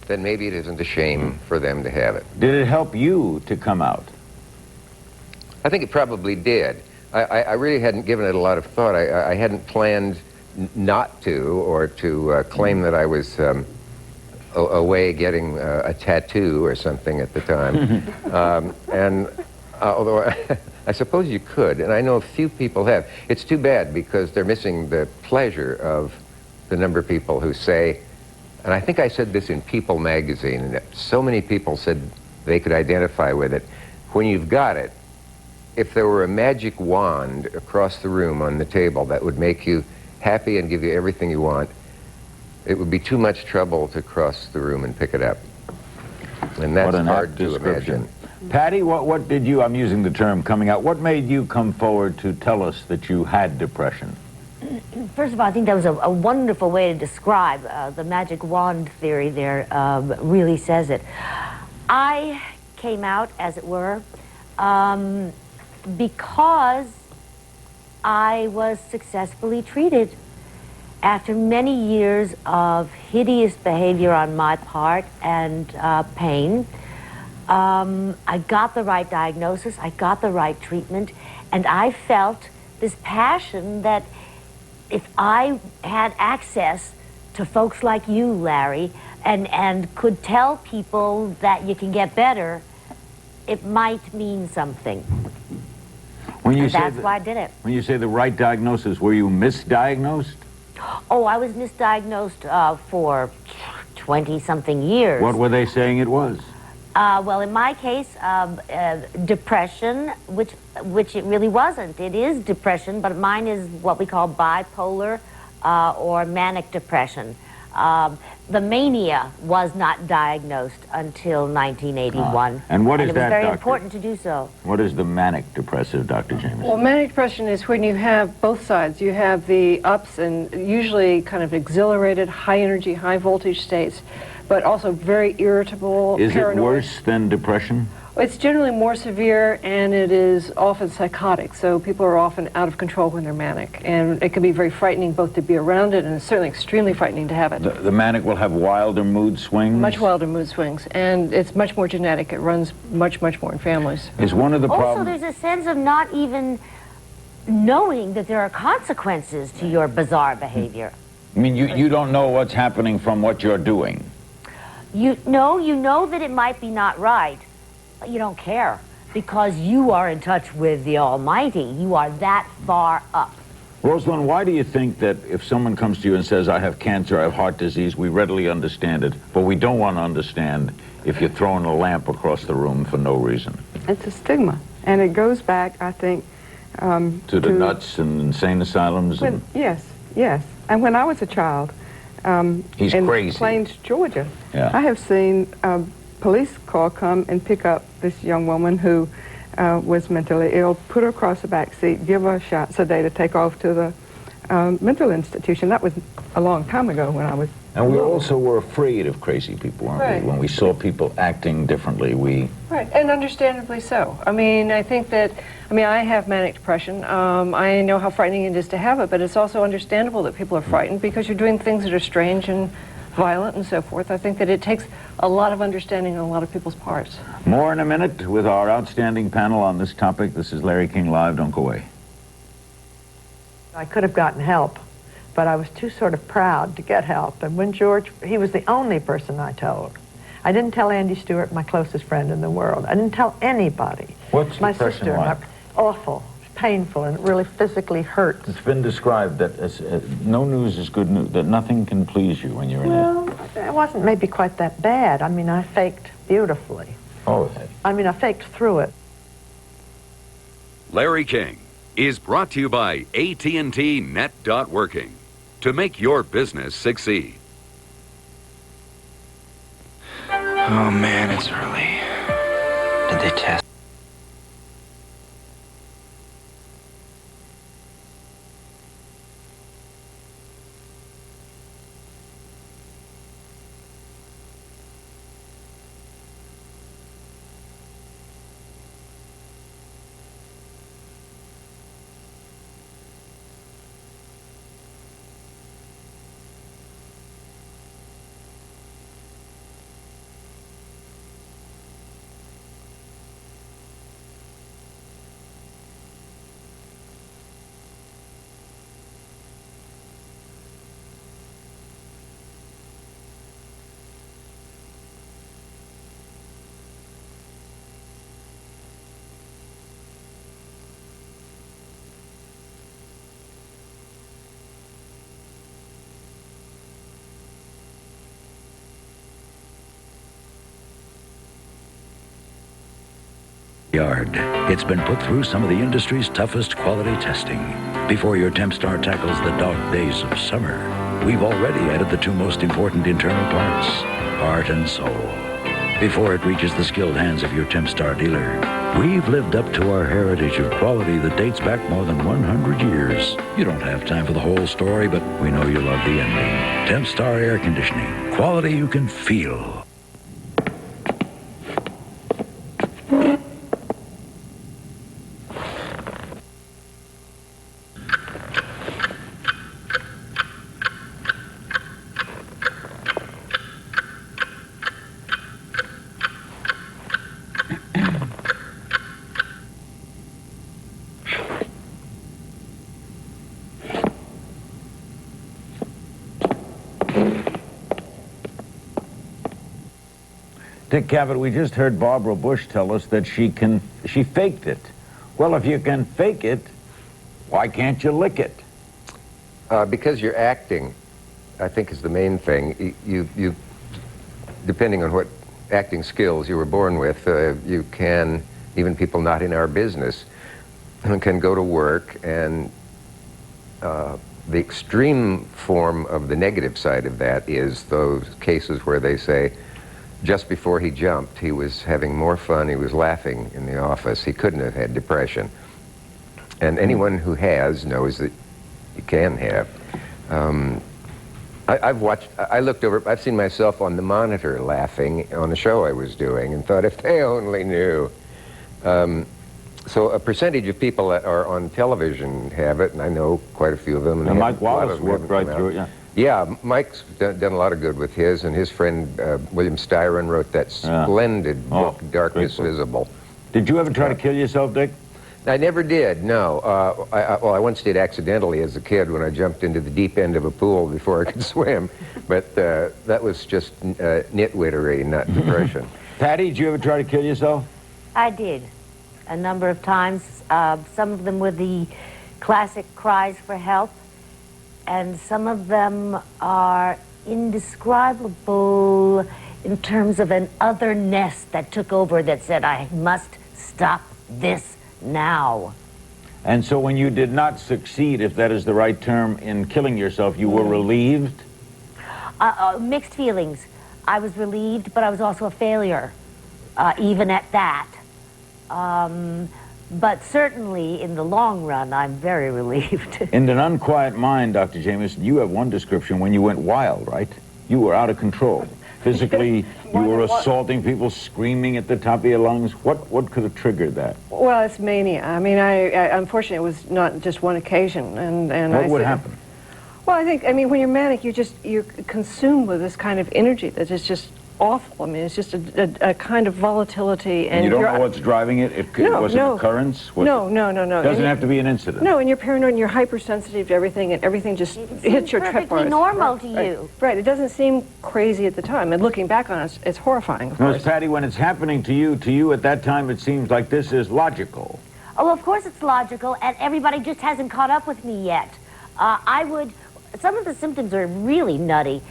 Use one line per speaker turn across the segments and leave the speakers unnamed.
then maybe it isn't a shame for them to have it.
Did it help you to come out?
I think it probably did. I really hadn't given it a lot of thought. I hadn't planned not to, or to claim that I was away getting a tattoo or something at the time. Although I suppose you could, and I know a few people have. It's too bad because they're missing the pleasure of the number of people who say, and I think I said this in People magazine, and so many people said they could identify with it. When you've got it, if there were a magic wand across the room on the table that would make you happy and give you everything you want, it would be too much trouble to cross the room and pick it up. And that's hard to imagine.
Patty, what did you, I'm using the term coming out, what made you come forward to tell us that you had depression?
First of all, I think that was a wonderful way to describe the magic wand theory there. Really says it. I came out, as it were, because I was successfully treated. After many years of hideous behavior on my part and pain, I got the right diagnosis, I got the right treatment, and I felt this passion that if I had access to folks like you, Larry, and could tell people that you can get better, it might mean something. That's why I did it.
When you say the right diagnosis, were you misdiagnosed?
Oh, I was misdiagnosed for 20-something years.
What were they saying it was?
Well, in my case, depression, which it really wasn't. It is depression, but mine is what we call bipolar or manic depression. The mania was not diagnosed until 1981.
And what is
that,
Doctor?
It was very important to do so.
What is the manic depressive, Dr. Jameson?
Well, manic depression is when you have both sides. You have the ups and usually kind of exhilarated, high energy, high voltage states, but also very irritable,
Is
paranoid.
it worse than depression?
It's generally more severe, and it is often psychotic, so people are often out of control when they're manic, and it can be very frightening both to be around it, and it's certainly extremely frightening to have it.
The manic will have wilder mood swings?
Much wilder mood swings, and it's much more genetic. It runs much, much more in families.
Is one of the problems...
Also, there's a sense of not even knowing that there are consequences to your bizarre behavior.
I mean, you don't know what's happening from what you're doing.
You know that it might be not right, but you don't care because you are in touch with the Almighty. You are that far up.
Rosalind, why do you think that if someone comes to you and says, I have cancer, I have heart disease, we readily understand it, but we don't want to understand if you're throwing a lamp across the room for no reason?
It's a stigma, and it goes back, I think,
to the nuts and insane asylums?
Yes. And when I was a child,
He's
in
crazy.
Plains, Georgia,
Yeah.
I have seen a police car come and pick up this young woman who was mentally ill, put her across the back seat, give her shots a day to take off to the mental institution. That was a long time ago when I was...
And we also were afraid of crazy people, weren't we? When we saw people acting differently, we...
Right, and understandably so. I mean, I think that, I have manic depression. I know how frightening it is to have it, but it's also understandable that people are frightened because you're doing things that are strange and violent and so forth. I think that it takes a lot of understanding on a lot of people's parts.
More in a minute with our outstanding panel on this topic. This is Larry King Live. Don't go away.
I could have gotten help, but I was too sort of proud to get help. And when George, he was the only person I told. I didn't tell Andy Stewart, my closest friend in the world. I didn't tell anybody.
What's
my
depression
sister,
like?
Awful, painful, and it really physically hurts.
It's been described that as, no news is good news, that nothing can please you when you're in it.
Well, it wasn't maybe quite that bad. I mean, I faked beautifully.
Oh,
I mean, I faked through it.
Larry King is brought to you by AT&T Net.Working to make your business succeed.
Oh man, it's early. Did they test?
yard. It's been put through some of the industry's toughest quality testing. Before your Tempstar tackles the dark days of summer, we've already added the two most important internal parts, heart and soul. Before it reaches the skilled hands of your Tempstar dealer, we've lived up to our heritage of quality that dates back more than 100 years. You don't have time for the whole story, but we know you love the ending. Tempstar Air Conditioning. Quality you can feel.
Dick Cavett, we just heard Barbara Bush tell us that she faked it. Well, if you can fake it, why can't you lick it?
Because you're acting, I think, is the main thing. You depending on what acting skills you were born with, you can, even people not in our business, can go to work, and the extreme form of the negative side of that is those cases where they say, just before he jumped, he was having more fun, he was laughing in the office, he couldn't have had depression. And anyone who has knows that you can have. I looked over, I've seen myself on the monitor laughing on a show I was doing and thought, if they only knew. So a percentage of people that are on television have it, and I know quite a few of them.
And Mike Wallace worked right through it, yeah.
Yeah, Mike's done a lot of good with his, and his friend William Styron wrote that splendid book, Darkness Visible.
Did you ever try to kill yourself, Dick?
I never did, no. I once did accidentally as a kid when I jumped into the deep end of a pool before I could swim, but that was just nitwittery, not depression.
Patty, did you ever try to kill yourself?
I did, a number of times. Some of them were the classic cries for help, and some of them are indescribable in terms of an otherness that took over that said, I must stop this now.
And so when you did not succeed, if that is the right term, in killing yourself, you were relieved?
Mixed feelings. I was relieved, but I was also a failure, even at that. But certainly, in the long run, I'm very relieved.
In an unquiet mind, Dr. Jameson, you have one description when you went wild, right? You were out of control. Physically, you were assaulting people, screaming at the top of your lungs. What could have triggered that?
Well, it's mania. I mean, unfortunately, it was not just one occasion. And
what would happen?
Well, I mean, when you're manic, you're consumed with this kind of energy that is just awful. I mean, it's just a kind of volatility. And
you don't know what's driving it? It was an occurrence?
No.
It doesn't have to be an incident?
No, and you're paranoid and you're hypersensitive to everything, and everything just hits your trip bars.
It's normal to you.
Right. It doesn't seem crazy at the time, and looking back on it, it's horrifying, of course.
Patty, when it's happening to you at that time, it seems like this is logical.
Oh, of course it's logical, and everybody just hasn't caught up with me yet. Some of the symptoms are really nutty.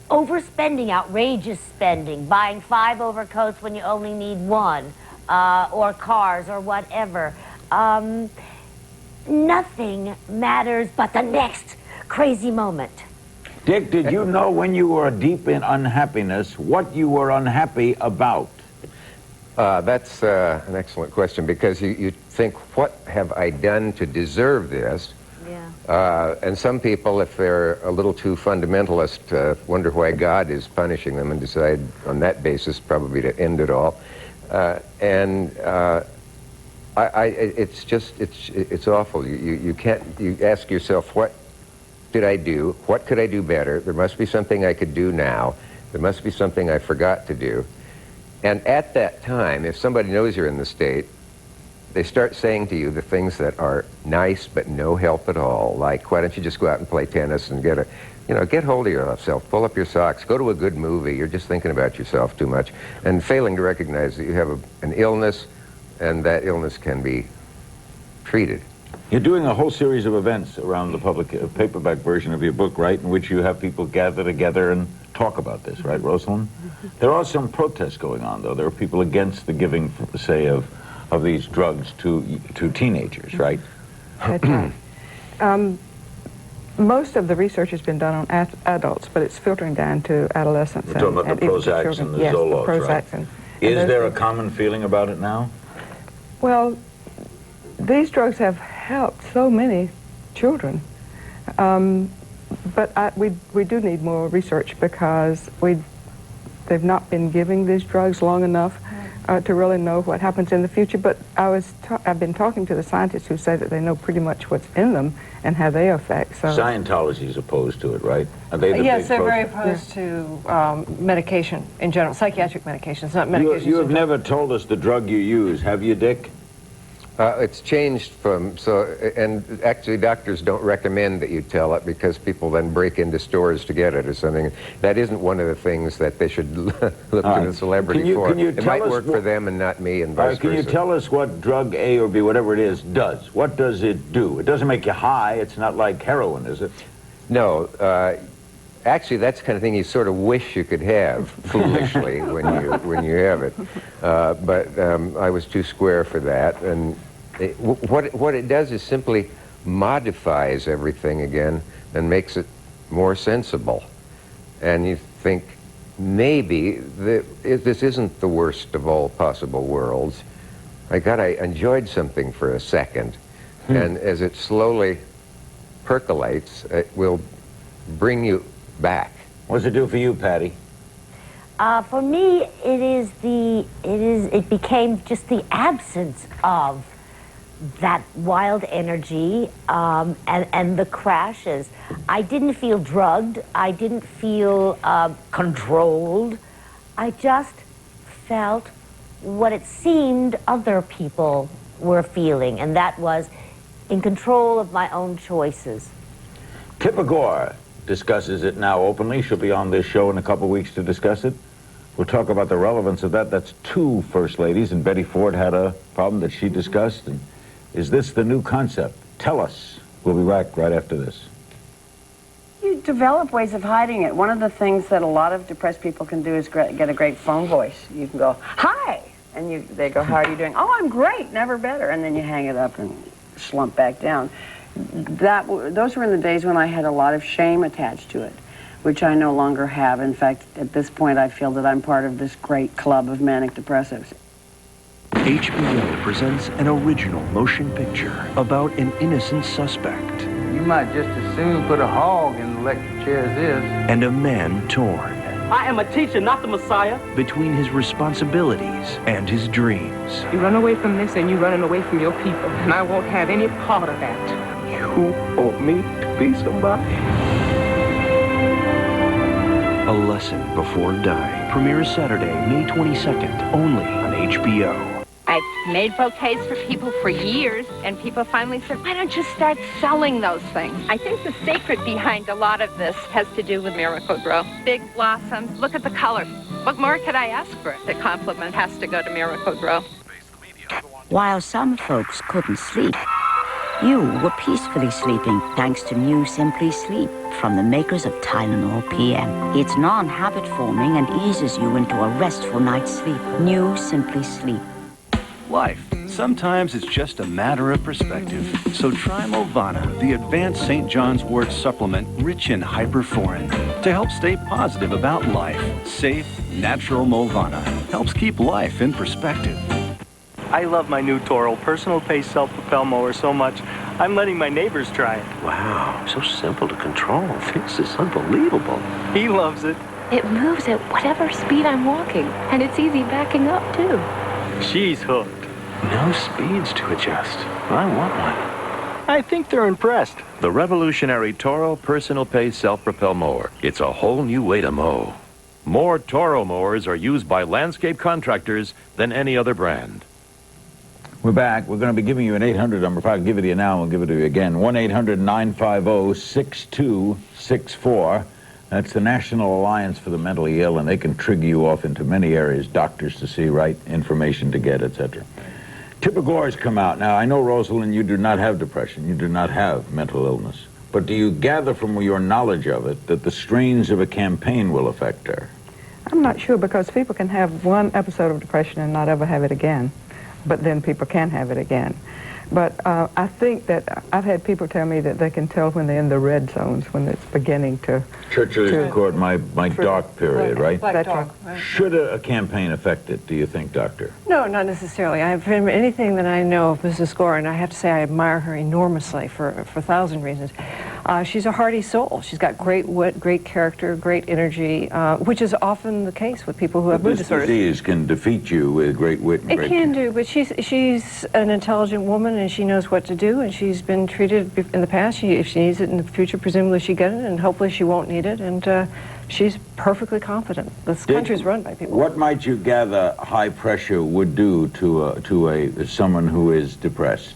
Overspending, outrageous spending, buying 5 overcoats when you only need 1, or cars, or whatever. Nothing matters but the next crazy moment.
Dick, did you know when you were deep in unhappiness what you were unhappy about?
That's an excellent question, because you think, what have I done to deserve this?
Yeah.
And some people, if they're a little too fundamentalist, wonder why God is punishing them and decide on that basis probably to end it all. It's awful. You ask yourself, what did I do? What could I do better? There must be something I could do now. There must be something I forgot to do. And at that time, if somebody knows you're in the state, they start saying to you the things that are nice but no help at all, like, why don't you just go out and play tennis and get hold of yourself, pull up your socks, go to a good movie, you're just thinking about yourself too much, and failing to recognize that you have an illness, and that illness can be treated.
You're doing a whole series of events around the public, a paperback version of your book, right, in which you have people gather together and talk about this, right, Rosalind? There are some protests going on, though. There are people against the giving, say, of these drugs to teenagers, right?
That's right. Most of the research has been done on adults, but it's filtering down to adolescents.
We're talking about the
even to
Prozacs
children.
and the
Yes,
Zoloft,
the Prozacs
right?
and
Is
those
there a
things.
common feeling about it now?
Well, these drugs have helped so many children, but we do need more research because they've not been giving these drugs long enough to really know what happens in the future. But I've been talking to the scientists who say that they know pretty much what's in them and how they affect. So
Scientology is opposed to it, right? Are they the
Yes,
big
they're very
protest-
opposed to medication in general, psychiatric medications, not medications.
You have
in general.
never told us the drug you use, have you, Dick?
It's changed from, and actually doctors don't recommend that you tell it because people then break into stores to get it or something. That isn't one of the things that they should look to the celebrity for.
Can you
It
tell
might
us
work for them and not me and
All
vice
right, can you
versa.
tell us what drug A or B, whatever it is, does? What does it do? It doesn't make you high. It's not like heroin, is it?
No, actually that's the kind of thing you sort of wish you could have foolishly when you have it. But I was too square for that, and what it does is simply modifies everything again and makes it more sensible. And you think maybe this isn't the worst of all possible worlds. I enjoyed something for a second, and as it slowly percolates, it will bring you back.
What does it do for you, Patty?
For me, it became just the absence of that wild energy and the crashes. I didn't feel drugged. I didn't feel controlled. I just felt what it seemed other people were feeling, and that was in control of my own choices.
Tipper Gore discusses it now openly. She'll be on this show in a couple weeks to discuss it. We'll talk about the relevance of that. That's two first ladies, and Betty Ford had a problem that she discussed. And is this the new concept? Tell us. We'll be back right after this.
You develop ways of hiding it. One of the things that a lot of depressed people can do is get a great phone voice. You can go, hi, and they go, how are you doing? Oh, I'm great, never better. And then you hang it up and slump back down. Those were in the days when I had a lot of shame attached to it, which I no longer have. In fact, at this point, I feel that I'm part of this great club of manic depressives.
HBO presents an original motion picture about an innocent suspect.
You might just as soon put a hog in the electric chair as this.
And a man torn.
I am a teacher, not the Messiah.
Between his responsibilities and his dreams.
You run away from this and you're running away from your people, and I won't have any part of that.
You want me to be somebody?
A Lesson Before Dying premieres Saturday, May 22nd, only on HBO.
I've made bouquets for people for years, and people finally said, why don't you start selling those things? I think the secret behind a lot of this has to do with Miracle-Gro. Big blossoms, look at the color. What more could I ask for? The compliment has to go to Miracle-Gro.
While some folks couldn't sleep, you were peacefully sleeping thanks to new Simply Sleep from the makers of Tylenol PM. It's non-habit forming and eases you into a restful night's sleep. New Simply Sleep.
Life. Sometimes it's just a matter of perspective. So try Movana, the advanced St. John's wort supplement rich in hyperforin to help stay positive about life. Safe, natural Movana helps keep life in perspective.
I love my new Toro personal pace self-propel mower so much, I'm letting my neighbors try it.
Wow, so simple to control. This is unbelievable.
He loves it.
It moves at whatever speed I'm walking, and it's easy backing up, too.
She's hooked.
No speeds to adjust. I want one.
I think they're impressed.
The revolutionary Toro personal pace self-propel mower. It's a whole new way to mow. More Toro mowers are used by landscape contractors than any other brand.
We're back. We're going to be giving you an 800 number. If I can give it to you now, we'll give it to you again. 1-800-950-6264. That's the National Alliance for the Mentally Ill, and they can trigger you off into many areas, doctors to see, right, information to get, etc. Tipper Gore has come out. Now, I know, Rosalind, you do not have depression. You do not have mental illness. But do you gather from your knowledge of it that the strains of a campaign will affect her?
I'm not sure, because people can have one episode of depression and not ever have it again, but then people can have it again. But I think that I've had people tell me that they can tell when they're in the red zones, when it's beginning to...
Churchill used to call it my dark period, right?
Black dog.
Right. Should a campaign affect it, do you think, Doctor?
No, not necessarily. From anything that I know of Mrs. Gore, and I have to say I admire her enormously for 1,000 reasons. She's a hearty soul. She's got great wit, great character, great energy, which is often the case with people who have mood disorders.
This disease can defeat you with great wit and great...
It can do, but she's an intelligent woman, and she knows what to do, and she's been treated in the past. If she needs it in the future, presumably she get it, and hopefully she won't need it, and she's perfectly confident. This country's run by people.
What might you gather high pressure would do to someone who is depressed?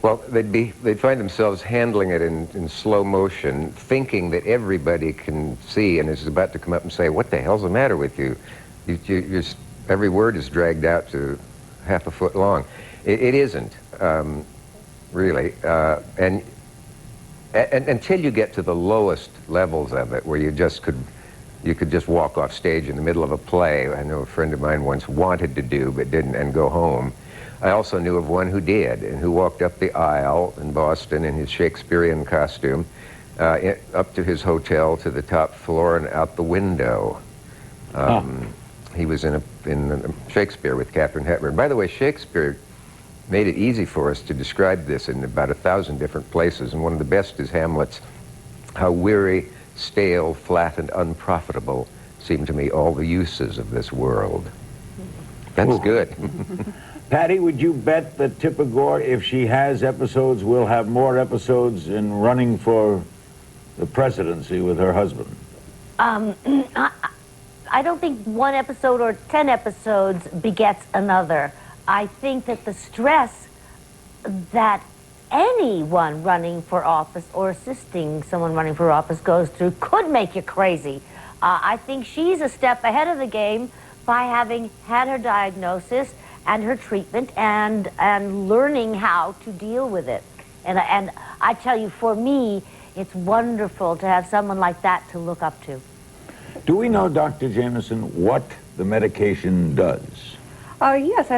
Well, they'd find themselves handling it in slow motion, thinking that everybody can see and is about to come up and say, "What the hell's the matter with you? Every word is dragged out to half a foot long." It isn't, really. And until you get to the lowest levels of it, where you could just walk off stage in the middle of a play. I know a friend of mine once wanted to do but didn't, and go home. I also knew of one who did, and who walked up the aisle in Boston in his Shakespearean costume, up to his hotel to the top floor and out the window. He was in Shakespeare with Katharine Hepburn. By the way, Shakespeare made it easy for us to describe this in about 1,000 different places, and one of the best is Hamlet's, "How weary, stale, flat, and unprofitable seem to me all the uses of this world." That's good.
Patty, would you bet that Tipper Gore, if she has episodes, will have more episodes in running for the presidency with her husband?
I don't think one episode or 10 episodes begets another. I think that the stress that anyone running for office or assisting someone running for office goes through could make you crazy. I think she's a step ahead of the game by having had her diagnosis and her treatment and learning how to deal with it. And I tell you, for me, it's wonderful to have someone like that to look up to.
Do we know, Dr. Jameson, what the medication does?
Yes,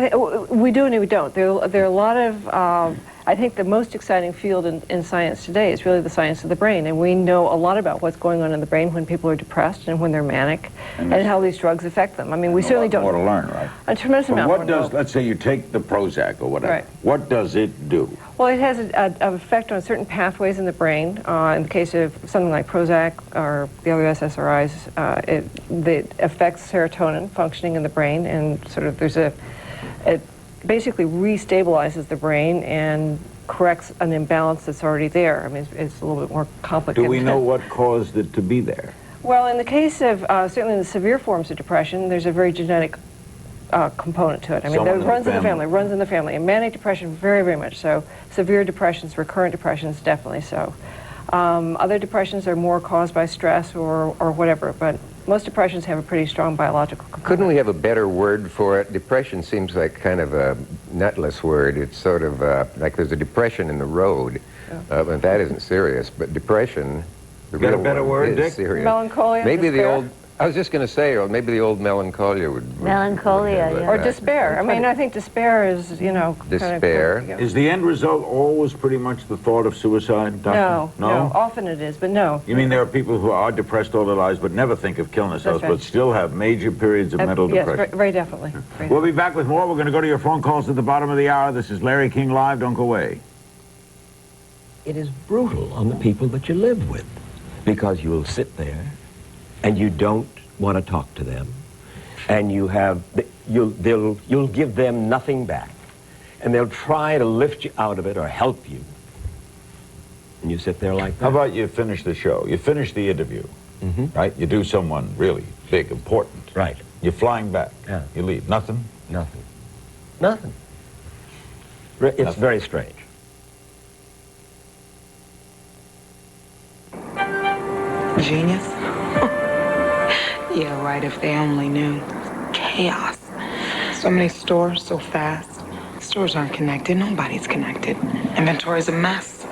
we do and we don't. There are a lot of, I think the most exciting field in science today is really the science of the brain, and we know a lot about what's going on in the brain when people are depressed and when they're manic, and how these drugs affect them. I mean, we certainly don't...
more to learn, right?
A tremendous amount more to learn.
Let's say you take the Prozac or whatever.
Right.
What does it do?
Well, it has an effect on certain pathways in the brain. In the case of something like Prozac or the other SSRIs, it affects serotonin functioning in the brain, and sort of it basically restabilizes the brain and corrects an imbalance that's already there. I mean, it's a little bit more complicated.
Do we know what caused it to be there?
Well, in the case of, certainly in the severe forms of depression, there's a very genetic component to it. I mean, it runs in the family. And manic depression, very, very much so. Severe depressions, recurrent depressions, definitely so. Other depressions are more caused by stress or whatever, but most depressions have a pretty strong biological component.
Couldn't we have a better word for it? Depression seems like kind of a nutless word. It's sort of like there's a depression in the road, but that isn't serious. But depression, the
Got
real
a better word,
is
Dick?
serious.
Melancholia,
maybe
despair?
the old. I was just going to say, or maybe the old melancholia would.
Melancholia, yeah.
Or despair. I mean, I think despair is, you know...
Despair.
Kind of,
Is the end result always pretty much the thought of suicide, Doctor?
No. Often it is, but no.
You mean there are people who are depressed all their lives but never think of killing themselves,
That's right.
but still have major periods of mental depression?
Yes, very definitely.
We'll be back with more. We're going to go to your phone calls at the bottom of the hour. This is Larry King Live. Don't go away.
It is brutal on the people that you live with, because you'll sit there and you don't want to talk to them, and you'll give them nothing back, and they'll try to lift you out of it or help you, and you sit there like that.
How about you finish the show? You finish the interview, right? You do someone really big, important.
Right.
You're flying back.
Yeah.
You leave. Nothing?
Nothing. Nothing. It's very strange.
Genius? Yeah, right, if they only knew. Chaos. So many stores, so fast. Stores aren't connected. Nobody's connected. Inventory's a mess.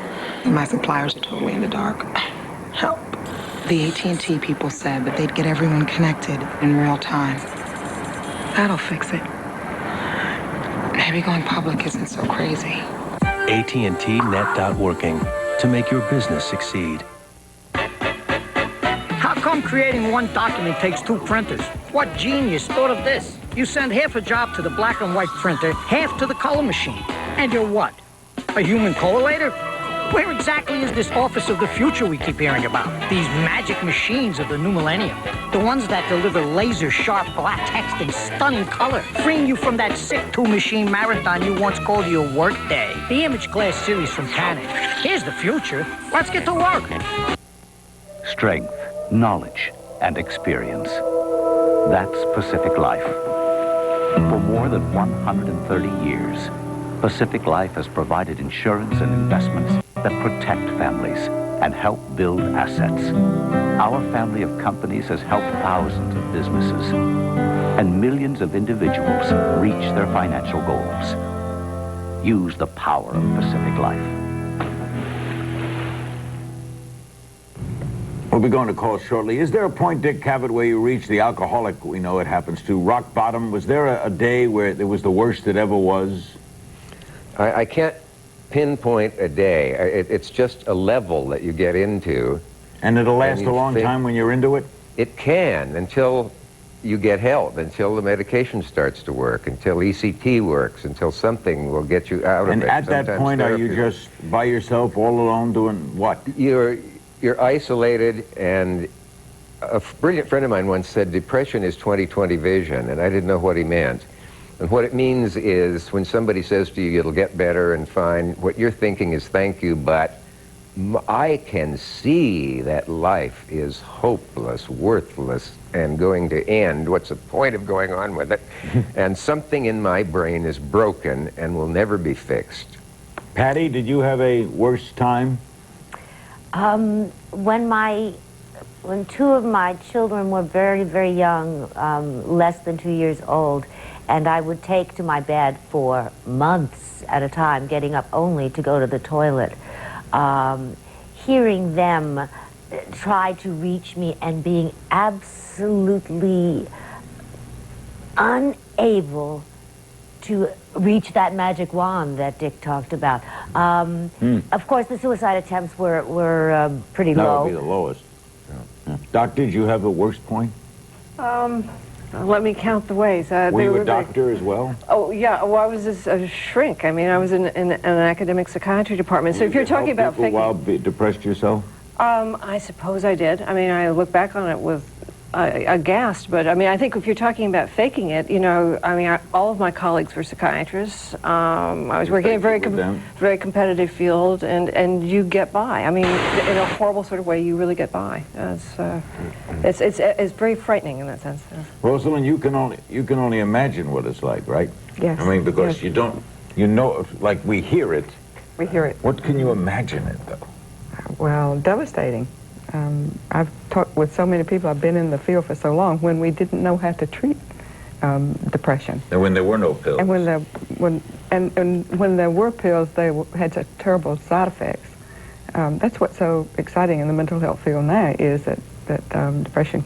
and my suppliers are totally in the dark. Help. The AT&T people said that they'd get everyone connected in real time. That'll fix it. Maybe going public isn't so crazy.
AT&T Net.Working to make your business succeed.
How come creating one document takes 2 printers? What genius thought of this? You send half a job to the black and white printer, half to the color machine. And you're what? A human collator? Where exactly is this office of the future we keep hearing about? These magic machines of the new millennium. The ones that deliver laser-sharp black text in stunning color, freeing you from that sick 2-machine marathon you once called your work day. The Image Glass series from Canon. Here's the future. Let's get to work.
Strength, knowledge, and experience. That's Pacific Life. For more than 130 years, Pacific Life has provided insurance and investments that protect families and help build assets. Our family of companies has helped thousands of businesses and millions of individuals reach their financial goals. Use the power of Pacific Life.
We'll be going to calls shortly. Is there a point, Dick Cavett, where you reach the alcoholic, we know it happens to, rock bottom? Was there a day where it was the worst it ever was?
I can't pinpoint a day. It's just a level that you get into.
And it'll last a long time when you're into it?
It can, until you get help, until the medication starts to work, until ECT works, until something will get you out of it.
And at that point, are you just by yourself, all alone, doing what?
You're isolated, and a brilliant friend of mine once said, depression is 20/20 vision, and I didn't know what he meant. And what it means is when somebody says to you, it'll get better and fine, what you're thinking is, thank you, but I can see that life is hopeless, worthless, and going to end. What's the point of going on with it? And something in my brain is broken and will never be fixed.
Patty, did you have a worse time?
When 2 of my children were very, very young, less than 2 years old, and I would take to my bed for months at a time, getting up only to go to the toilet, hearing them try to reach me and being absolutely unable to reach that magic wand that Dick talked about. Of course, the suicide attempts were pretty low.
That would be the lowest. Yeah. Doc, did you have a worst point?
Let me count the ways.
Were you a doctor as well?
Oh, yeah. Well, I was a shrink. I mean, I was in an academic psychiatry department. So if you're talking about faking...
while depressed yourself?
I suppose I did. I mean, I look back on it with aghast, but I mean, I think if you're talking about faking it, you know, I mean, all of my colleagues were psychiatrists. I was working in a very competitive field, and you get by. I mean, in a horrible sort of way, you really get by. It's very frightening in that sense.
Rosalind, you can only imagine what it's like, right?
Yes.
I mean, because
yes.
you don't, you know, like we hear it.
We hear it.
What can you imagine it though?
Well, devastating. I've talked with so many people, I've been in the field for so long, when we didn't know how to treat depression.
And when there were no pills.
And when there were pills, they had such terrible side effects. That's what's so exciting in the mental health field now, is that depression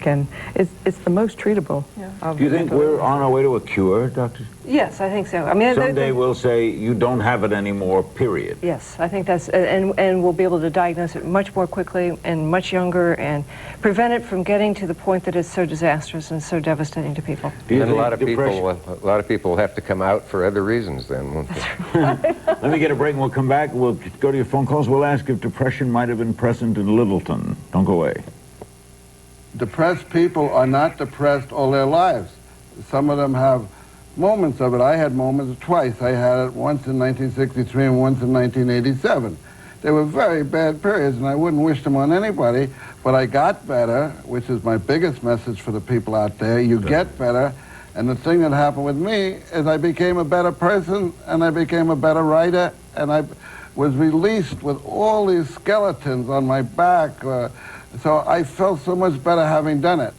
it's the most treatable. Yeah.
Do you think we're on our way to a cure, Doctor?
Yes, I think so. I mean,
someday we'll say you don't have it anymore, period.
Yes, I think that's, and we'll be able to diagnose it much more quickly and much younger, and prevent it from getting to the point that it's so disastrous and so devastating to people.
And a lot of people will have to come out for other reasons then, won't they?
Let me get a break and we'll come back. We'll go to your phone calls. We'll ask if depression might have been present in Littleton. Don't go away.
Depressed people are not depressed all their lives. Some of them have moments of it. I had moments twice. I had it once in 1963 and once in 1987. They were very bad periods, and I wouldn't wish them on anybody, but I got better, which is my biggest message for the people out there. You get better, and the thing that happened with me is I became a better person, and I became a better writer, and I was released with all these skeletons on my back. So I felt so much better having done it.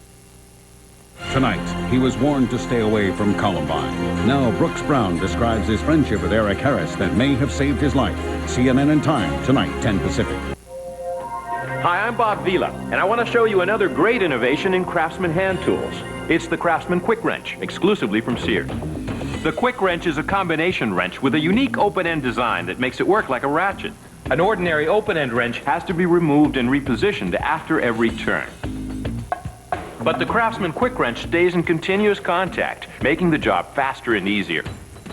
Tonight, he was warned to stay away from Columbine. Now, Brooks Brown describes his friendship with Eric Harris that may have saved his life. CNN in Time, tonight, 10 Pacific.
Hi, I'm Bob Vila, and I want to show you another great innovation in Craftsman hand tools. It's the Craftsman Quick Wrench, exclusively from Sears. The Quick Wrench is a combination wrench with a unique open-end design that makes it work like a ratchet. An ordinary open-end wrench has to be removed and repositioned after every turn. But the Craftsman Quick Wrench stays in continuous contact, making the job faster and easier.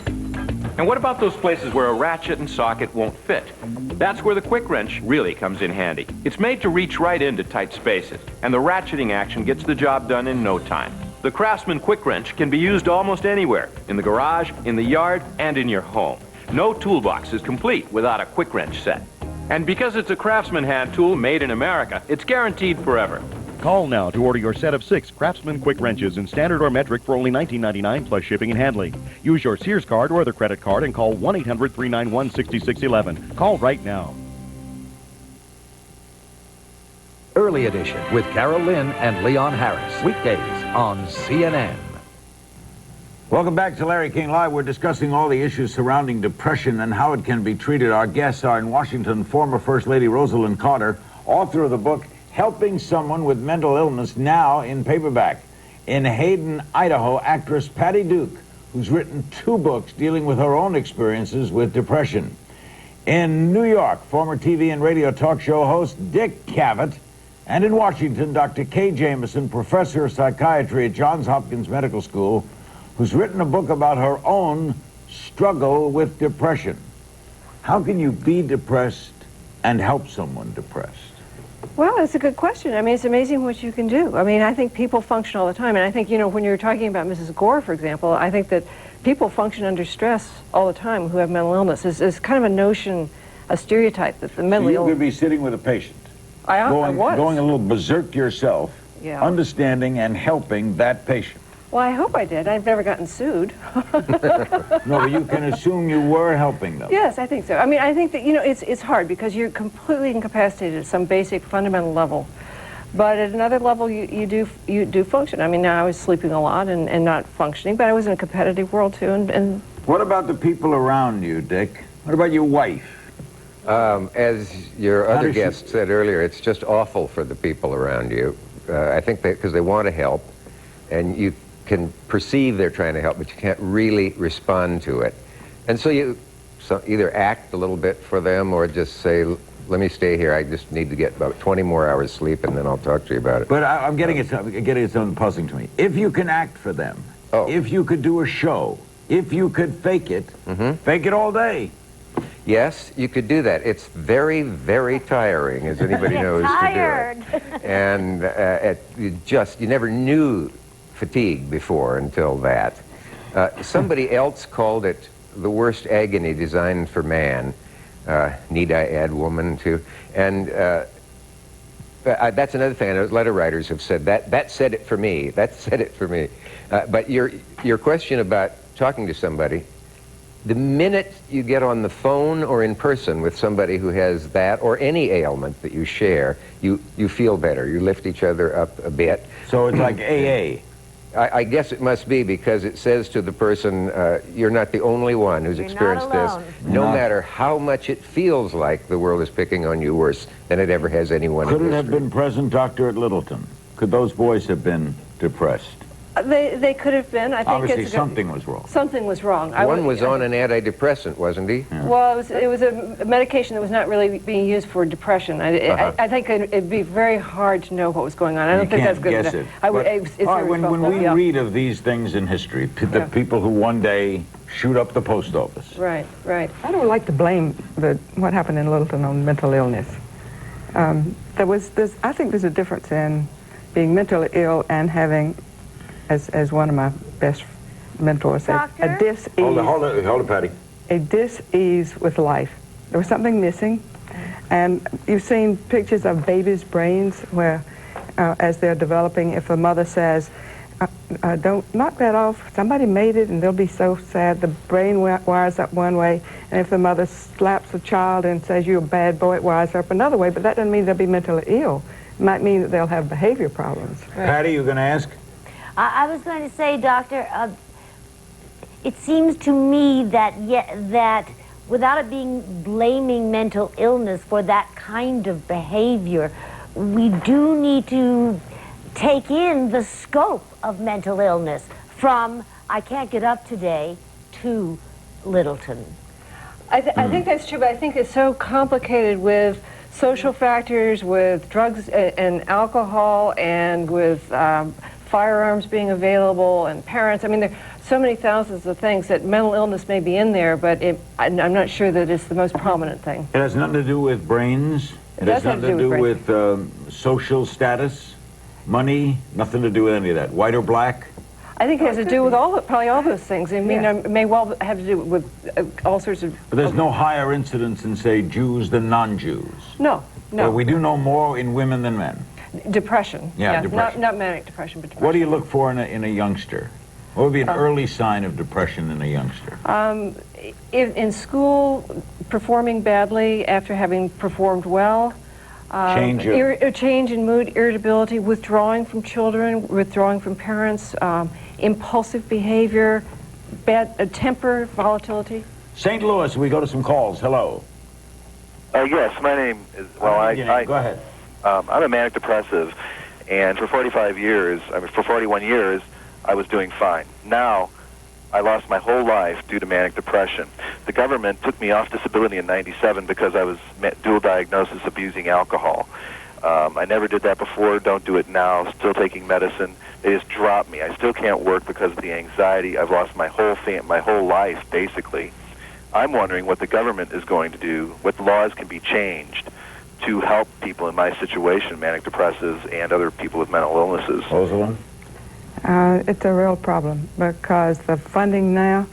And what about those places where a ratchet and socket won't fit? That's where the Quick Wrench really comes in handy. It's made to reach right into tight spaces, and the ratcheting action gets the job done in no time. The Craftsman Quick Wrench can be used almost anywhere, in the garage, in the yard, and in your home. No toolbox is complete without a Quick Wrench set. And because it's a Craftsman hand tool made in America, it's guaranteed forever.
Call now to order your set of 6 Craftsman Quick Wrenches in standard or metric for only $19.99 plus shipping and handling. Use your Sears card or other credit card and call 1-800-391-6611. Call right now.
Early Edition with Carol Lynn and Leon Harris. Weekdays on CNN.
Welcome back to Larry King Live. We're discussing all the issues surrounding depression and how it can be treated. Our guests are in Washington, former First Lady Rosalind Carter, author of the book Helping Someone with Mental Illness, now in paperback. In Hayden, Idaho, actress Patty Duke, who's written 2 books dealing with her own experiences with depression. In New York, former TV and radio talk show host Dick Cavett. And in Washington, Dr. Kay Jameson, professor of psychiatry at Johns Hopkins Medical School, who's written a book about her own struggle with depression. How can you be depressed and help someone depressed?
Well, it's a good question. I mean, it's amazing what you can do. I mean, I think people function all the time. And I think, you know, when you're talking about Mrs. Gore, for example, I think that people function under stress all the time who have mental illness. It's kind of a notion, a stereotype that the mentally ill...
You could be sitting with a patient,
I was.
going a little berserk yourself,
Yeah.
understanding and helping that patient.
Well, I hope I did. I've never gotten sued.
No, but you can assume you were helping them.
Yes, I think so. I mean, I think that, you know, it's hard because you're completely incapacitated at some basic fundamental level. But at another level, you do function. I mean, now I was sleeping a lot and not functioning, but I was in a competitive world too. And
What about the people around you, Dick? What about your wife?
As your other guest said earlier, it's just awful for the people around you. I think that because they want to help, and you can perceive they're trying to help, but you can't really respond to it. And so you either act a little bit for them or just say, let me stay here. I just need to get about 20 more hours sleep, and then I'll talk to you about it.
But I'm getting at something puzzling to me. If you can act for them, if you could do a show, if you could fake it, fake it all day.
Yes, you could do that. It's very, very tiring, as anybody knows, to do it. And you never knew fatigue before until that. Somebody else called it the worst agony designed for man. Need I add woman, too? And that's another thing. I know letter writers have said that. That said it for me. That said it for me. But your question about talking to somebody, the minute you get on the phone or in person with somebody who has that or any ailment that you share, you feel better. You lift each other up a bit.
So it's like AA.
I guess it must be, because it says to the person, you're not the only one who's experienced this. No matter how much it feels like the world is picking on you worse than it ever has anyone in
Could it have
history.
been present, Doctor, at Littleton? Could those boys have been depressed?
they could have been. I think
Obviously
it's
something was wrong.
Something was wrong.
One was on an antidepressant, wasn't he?
Yeah.
Well, it was a medication that was not really being used for depression. I think it'd be very hard to know what was going on. I don't think that's good
guess
enough.
When we read of these things in history, the people who one day shoot up the post office.
Right.
I don't like to blame what happened in Littleton on mental illness. I think there's a difference in being mentally ill and having, as one of my best mentors said, a dis-ease.
Hold it, Patty.
A dis-ease with life. There was something missing. And you've seen pictures of babies' brains where, as they're developing, if a mother says, don't knock that off, somebody made it, and they'll be so sad, the brain wires up one way, and if the mother slaps the child and says, you're a bad boy, it wires up another way, but that doesn't mean they'll be mentally ill. It might mean that they'll have behavior problems.
Patty, you going to ask?
I was going to say, Doctor, it seems to me that that without it being blaming mental illness for that kind of behavior, we do need to take in the scope of mental illness from I can't get up today to Littleton.
I think that's true, but I think it's so complicated with social factors, with drugs and alcohol, and with firearms being available, and parents. I mean, there are so many thousands of things that mental illness may be in there, but I'm not sure that it's the most prominent thing.
It has nothing to do with brains. It has nothing to do with social status, money, nothing to do with any of that. White or black?
I think it has to do with probably all those things. I mean, it may well have to do with all sorts of...
But there's no higher incidence in, say, Jews than non-Jews.
No, no.
Well, we do know more in women than men.
Depression.
Yeah, depression.
Not manic depression, but depression.
What do you look for in a youngster? What would be an early sign of depression in a youngster?
In school, performing badly after having performed well.
Change
in mood, irritability, withdrawing from children, withdrawing from parents, impulsive behavior, bad temper, volatility.
St. Louis, we go to some calls. Hello.
Yes, my name is,
go ahead.
I'm a manic depressive, and for 41 years, I was doing fine. Now, I lost my whole life due to manic depression. The government took me off disability in '97 because I was dual diagnosis abusing alcohol. I never did that before, don't do it now, still taking medicine. They just dropped me. I still can't work because of the anxiety. I've lost my whole life, basically. I'm wondering what the government is going to do, what laws can be changed to help people in my situation, manic depressives and other people with mental illnesses.
Rosalind?
It's a real problem because the funding now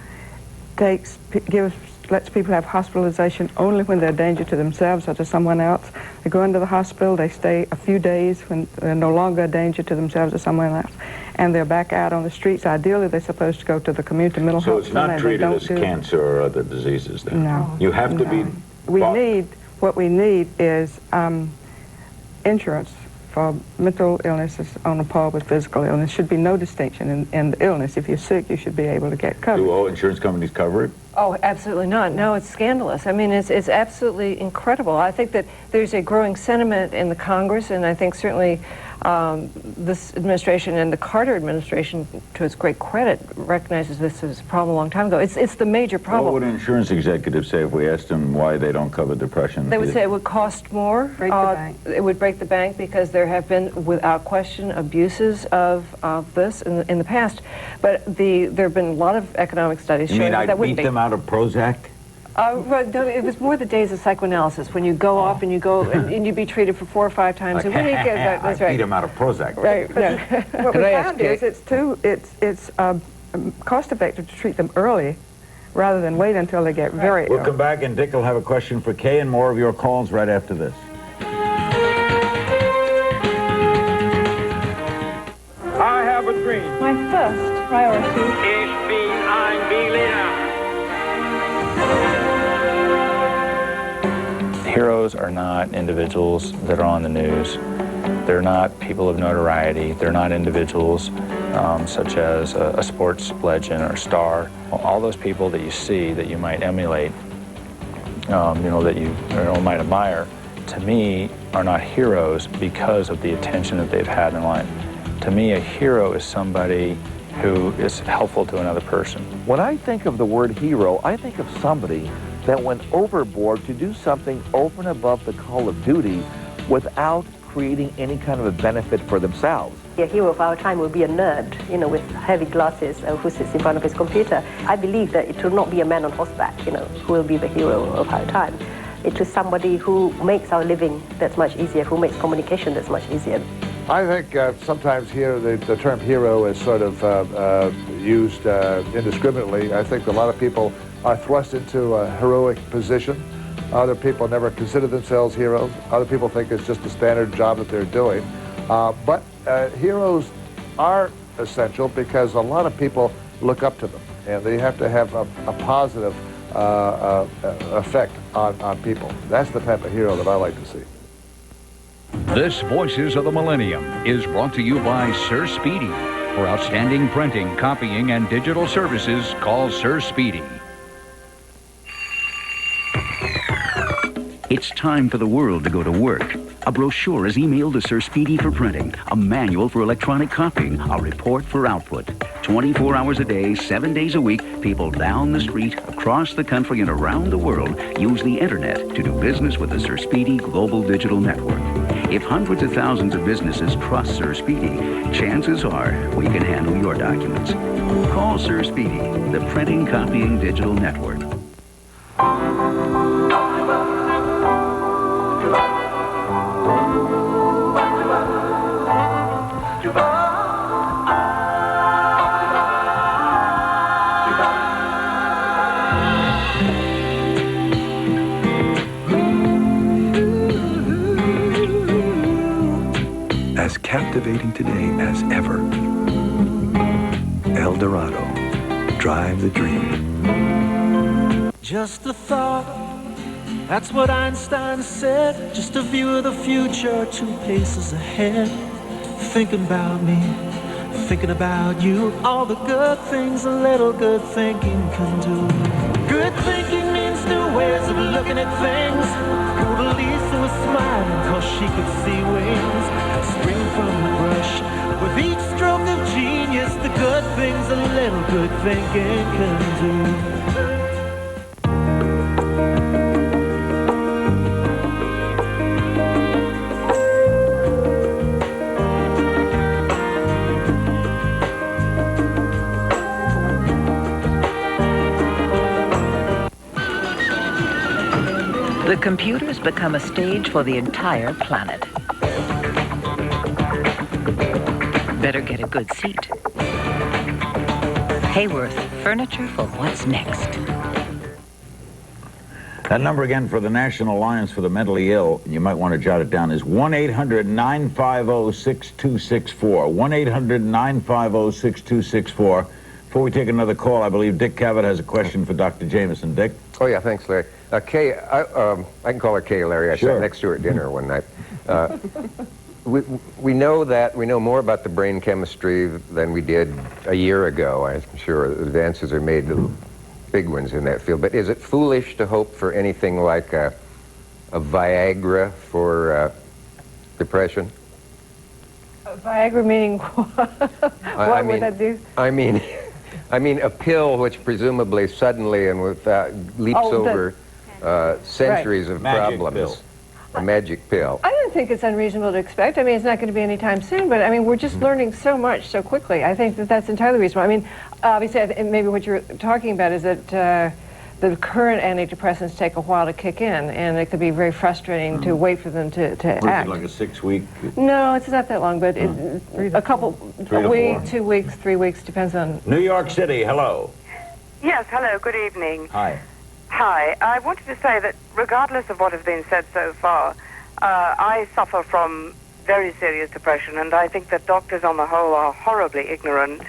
lets people have hospitalization only when they're a danger to themselves or to someone else. They go into the hospital, they stay a few days when they're no longer a danger to themselves or someone else, and they're back out on the streets. Ideally, they're supposed to go to the community mental health
center. So it's not treated as cancer or other diseases then? No. You have to be...
What we need is insurance for mental illnesses on a par with physical illness. Should be no distinction in the illness. If you're sick, you should be able to get covered.
Do all insurance companies cover it?
Oh, absolutely not. No, it's scandalous. I mean, it's absolutely incredible. I think that there's a growing sentiment in the Congress, and I think certainly this administration and the Carter administration, to its great credit, recognizes this as a problem a long time ago. It's the major problem.
What would an insurance executive say if we asked them why they don't cover depression?
They would say it would cost more.
Break the bank.
It would break the bank because there have been, without question, abuses of this in the past. But there have been a lot of economic studies showing that wouldn't be.
You mean I'd beat them out of Prozac?
It was more the days of psychoanalysis when you go off and you go and you'd be treated for 4 or 5 times a week. That's right.
Beat them out of Prozac.
Right. What we found is it's cost effective to treat them early rather than wait until they get very ill.
We'll come back and Dick will have a question for Kay and more of your calls right after this.
I have a dream.
My first priority.
Ich bin ein Berliner.
Heroes are not individuals that are on the news. They're not people of notoriety. They're not individuals such as a sports legend or star. All those people that you see that you might emulate, that you might admire, to me are not heroes because of the attention that they've had in life. To me, a hero is somebody who is helpful to another person.
When I think of the word hero, I think of somebody that went overboard to do something over and above the call of duty without creating any kind of a benefit for themselves.
A hero of our time will be a nerd, with heavy glasses who sits in front of his computer. I believe that it will not be a man on horseback, who will be the hero of our time. It is somebody who makes our living that's much easier, who makes communication that's much easier.
I think sometimes here the term hero is sort of used indiscriminately. I think a lot of people are thrust into a heroic position. Other people never consider themselves heroes. Other people think it's just a standard job that they're doing. But heroes are essential because a lot of people look up to them, and they have to have a positive effect on people. That's the type of hero that I like to see.
This Voices of the Millennium is brought to you by Sir Speedy,
For outstanding printing, copying, and digital services, call Sir Speedy.
It's time for the world to go to work. A brochure is emailed to Sir Speedy for printing, a manual for electronic copying, a report for output. 24 hours a day, 7 days a week, people down the street, across the country, and around the world use the internet to do business with the Sir Speedy Global Digital Network. If hundreds of thousands of businesses trust Sir Speedy, chances are we can handle your documents. Call Sir Speedy, the Printing, Copying Digital Network.
As captivating today as ever. El Dorado. Drive the dream.
Just a thought, that's what Einstein said. Just a view of the future, 2 paces ahead. Thinking about me, thinking about you. All the good things a little good thinking can do. Good thinking means new ways of looking at things. Poor Lisa was smiling cause she could see wings spring from the brush. With each stroke of genius, the good things a little good thinking can do.
The computers become a stage for the entire planet. Better get a good seat. Hayworth, furniture for what's next.
That number again for the National Alliance for the Mentally Ill, you might want to jot it down, is 1-800-950-6264. 1-800-950-6264. Before we take another call, I believe Dick Cavett has a question for Dr. Jameson. Dick?
Oh, yeah, thanks, Larry. Kay, I can call her Kay, Larry. I sat next to her at dinner one night. We know more about the brain chemistry than we did a year ago. I'm sure advances are made, big ones in that field. But is it foolish to hope for anything like a Viagra for depression?
Viagra meaning what? What would that do?
I mean a pill which presumably suddenly and without leaps over centuries of problems. A magic pill.
I don't think it's unreasonable to expect. I mean, it's not going to be anytime soon, but I mean, we're just learning so much so quickly. I think that that's entirely reasonable. I mean, obviously, maybe what you're talking about is that the current antidepressants take a while to kick in, and it could be very frustrating to wait for them to act.
Like a 6-week?
No, it's not that long, but a couple, a week, 2 weeks, 3 weeks, depends on...
New York City, hello.
Yes, hello, good evening.
Hi.
Hi, I wanted to say that regardless of what has been said so far, I suffer from very serious depression, and I think that doctors on the whole are horribly ignorant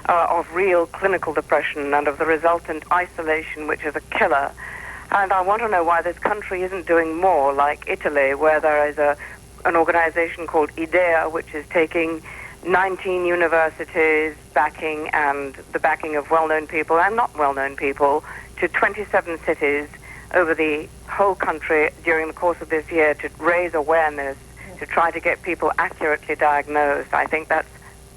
of real clinical depression and of the resultant isolation, which is a killer. And I want to know why this country isn't doing more, like Italy, where there is an organization called IDEA, which is taking 19 universities backing and the backing of well-known people and not well-known people to 27 cities over the whole country during the course of this year to raise awareness, to try to get people accurately diagnosed. I think that's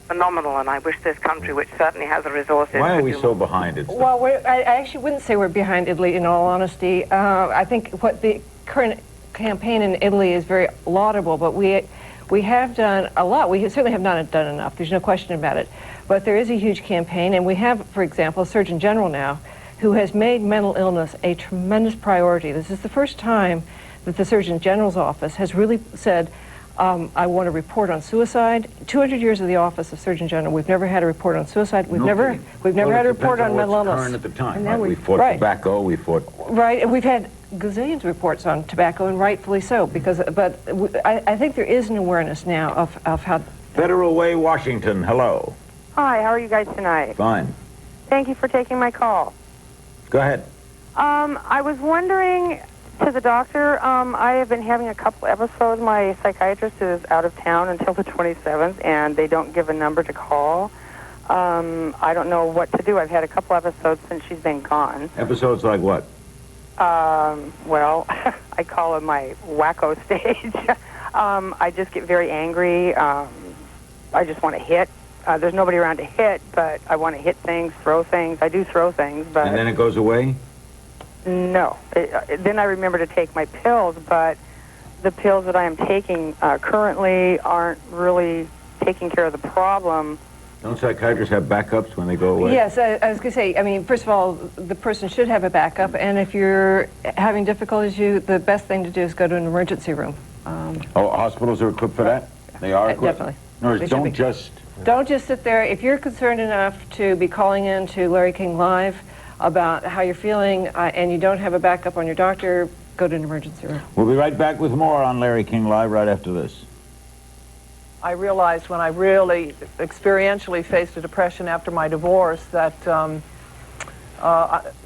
phenomenal, and I wish this country, which certainly has the resources...
Why are we so behind it?
Well, I actually wouldn't say we're behind Italy, in all honesty. I think what the current campaign in Italy is very laudable, but we have done a lot. We certainly have not done enough. There's no question about it. But there is a huge campaign, and we have, for example, a Surgeon General now who has made mental illness a tremendous priority. This is the first time that the Surgeon General's office has really said, I want to report on suicide. 200 years of the office of Surgeon General, we've never had a report on suicide. We've never had a report on mental illness.
Current at the time, right? We fought tobacco. We fought.
Right, and we've had gazillions of reports on tobacco, and rightfully so. Because, I think there is an awareness now of how.
Federal Way, Washington. Hello.
Hi. How are you guys tonight?
Fine.
Thank you for taking my call.
Go ahead.
I was wondering, to the doctor, I have been having a couple episodes. My psychiatrist is out of town until the 27th, and they don't give a number to call.
I don't know what to do. I've had a couple episodes since she's been gone.
Episodes like what?
Well, I call it my wacko stage. I just get very angry. I just want to hit. There's nobody around to hit, but I want to hit things, throw things. I do throw things, but...
And then it goes away?
No. Then I remember to take my pills, but the pills that I am taking currently aren't really taking care of the problem.
Don't psychiatrists have backups when they go away?
Yes, I was going to say, I mean, first of all, the person should have a backup, and if you're having difficulties, the best thing to do is go to an emergency room.
Hospitals are equipped for that? They are equipped?
Definitely.
No,
They
don't
should be.
just...
Don't just sit there. If you're concerned enough to be calling in to Larry King Live about how you're feeling and you don't have a backup on your doctor, go to an emergency room.
We'll be right back with more on Larry King Live right after this.
I realized when I really experientially faced a depression after my divorce that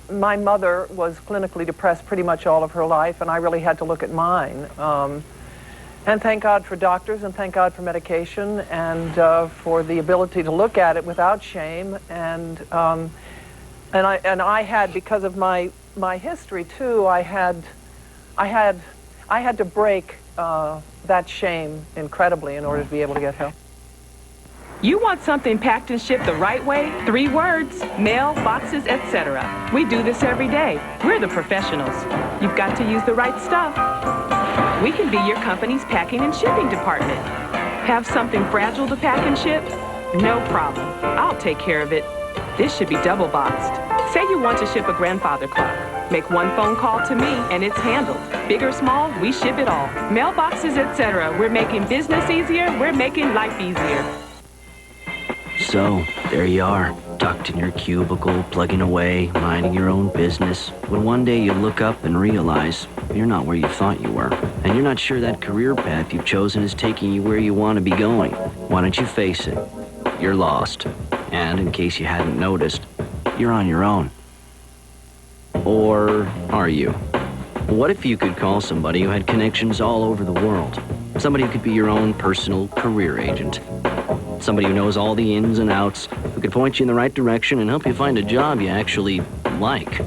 my mother was clinically depressed pretty much all of her life, and I really had to look at mine. And thank God for doctors, and thank God for medication, and for the ability to look at it without shame. And I had, because of my history too, I had to break that shame incredibly in order to be able to get help.
You want something packed and shipped the right way? 3 words: mail, boxes, etc. We do this every day. We're the professionals. You've got to use the right stuff. We can be your company's packing and shipping department. Have something fragile to pack and ship? No problem. I'll take care of it. This should be double boxed. Say you want to ship a grandfather clock. Make one phone call to me and it's handled. Big or small, we ship it all. Mailboxes, etc. We're making business easier. We're making life easier.
So, there you are, tucked in your cubicle, plugging away, minding your own business, when one day you look up and realize you're not where you thought you were, and you're not sure that career path you've chosen is taking you where you want to be going. Why don't you face it? You're lost. And, in case you hadn't noticed, you're on your own. Or are you? What if you could call somebody who had connections all over the world? Somebody who could be your own personal career agent. Somebody who knows all the ins and outs, who could point you in the right direction and help you find a job you actually like.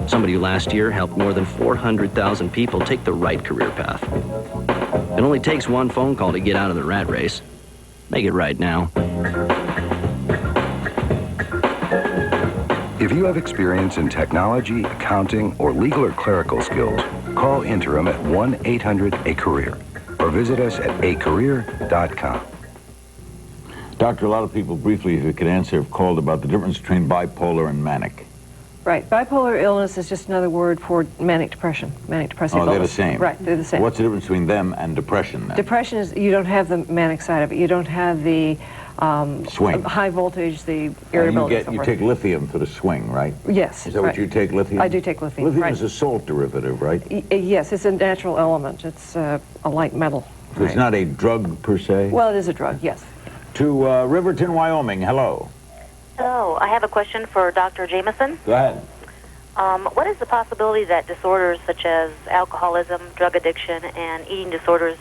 Somebody who last year helped more than 400,000 people take the right career path. It only takes one phone call to get out of the rat race. Make it right now.
If you have experience in technology, accounting, or legal or clerical skills, call Interim at 1-800-A-CAREER or visit us at acareer.com.
Doctor, a lot of people, briefly, if you could answer, have called about the difference between bipolar and manic.
Right. Bipolar illness is just another word for manic depression, manic depressive illness.
Oh, they're the same.
Right, they're the same.
What's the difference between them and depression, then?
Depression is you don't have the manic side of it. You don't have the
swing,
high voltage, the irritability.
You take lithium for the swing, right?
Yes.
Is that what you take, lithium?
I do take lithium.
Lithium
right.
is a salt derivative, right?
Yes, it's a natural element. It's a light metal.
So it's not a drug per se?
Well, it is a drug, yes.
To Riverton, Wyoming. Hello.
Hello. I have a question for Dr. Jameson.
Go ahead.
What is the possibility that disorders such as alcoholism, drug addiction, and eating disorders,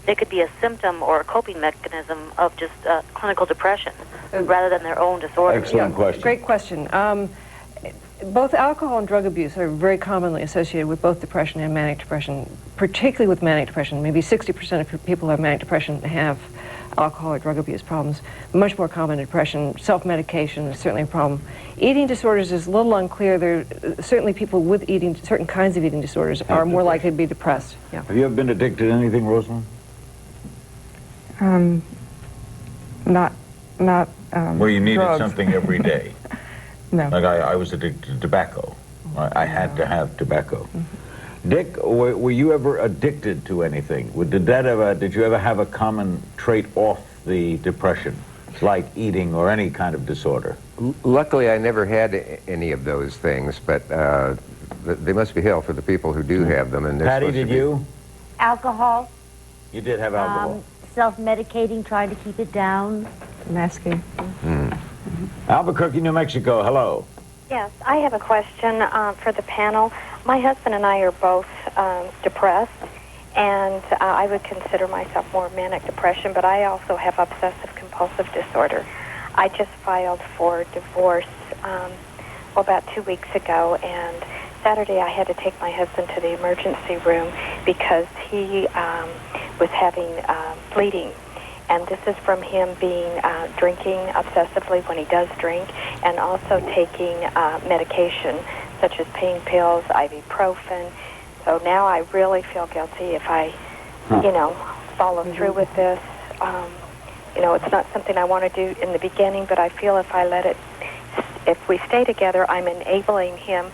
they could be a symptom or a coping mechanism of just clinical depression rather than their own disorder?
Excellent question.
Great question. Both alcohol and drug abuse are very commonly associated with both depression and manic depression, particularly with manic depression. Maybe 60% of people who have manic depression have alcohol or drug abuse problems. Much more common in depression. Self-medication is certainly a problem. Eating disorders is a little unclear. There certainly people with certain kinds of eating disorders are more likely to be depressed. Yeah.
Have you ever been addicted to anything, Rosalind?
Not
where you needed
drugs.
something every day.
No.
Like I was addicted to tobacco. I had to have tobacco. Dick, were you ever addicted to anything? Did you ever have a common trait off the depression, like eating or any kind of disorder?
Luckily, I never had any of those things, but they must be hell for the people who do have them. And
Patty, did you?
Alcohol.
You did have alcohol.
Self-medicating, trying to keep it down.
Masking.
Albuquerque, New Mexico. Hello.
Yes, I have a question for the panel. My husband and I are both depressed, and I would consider myself more manic depression, but I also have obsessive compulsive disorder. I just filed for divorce about 2 weeks ago, and Saturday I had to take my husband to the emergency room because he was having bleeding. And this is from him being drinking obsessively when he does drink, and also taking medication such as pain pills, ibuprofen. So now I really feel guilty if I, follow through with this. It's not something I want to do in the beginning, but I feel if we stay together, I'm enabling him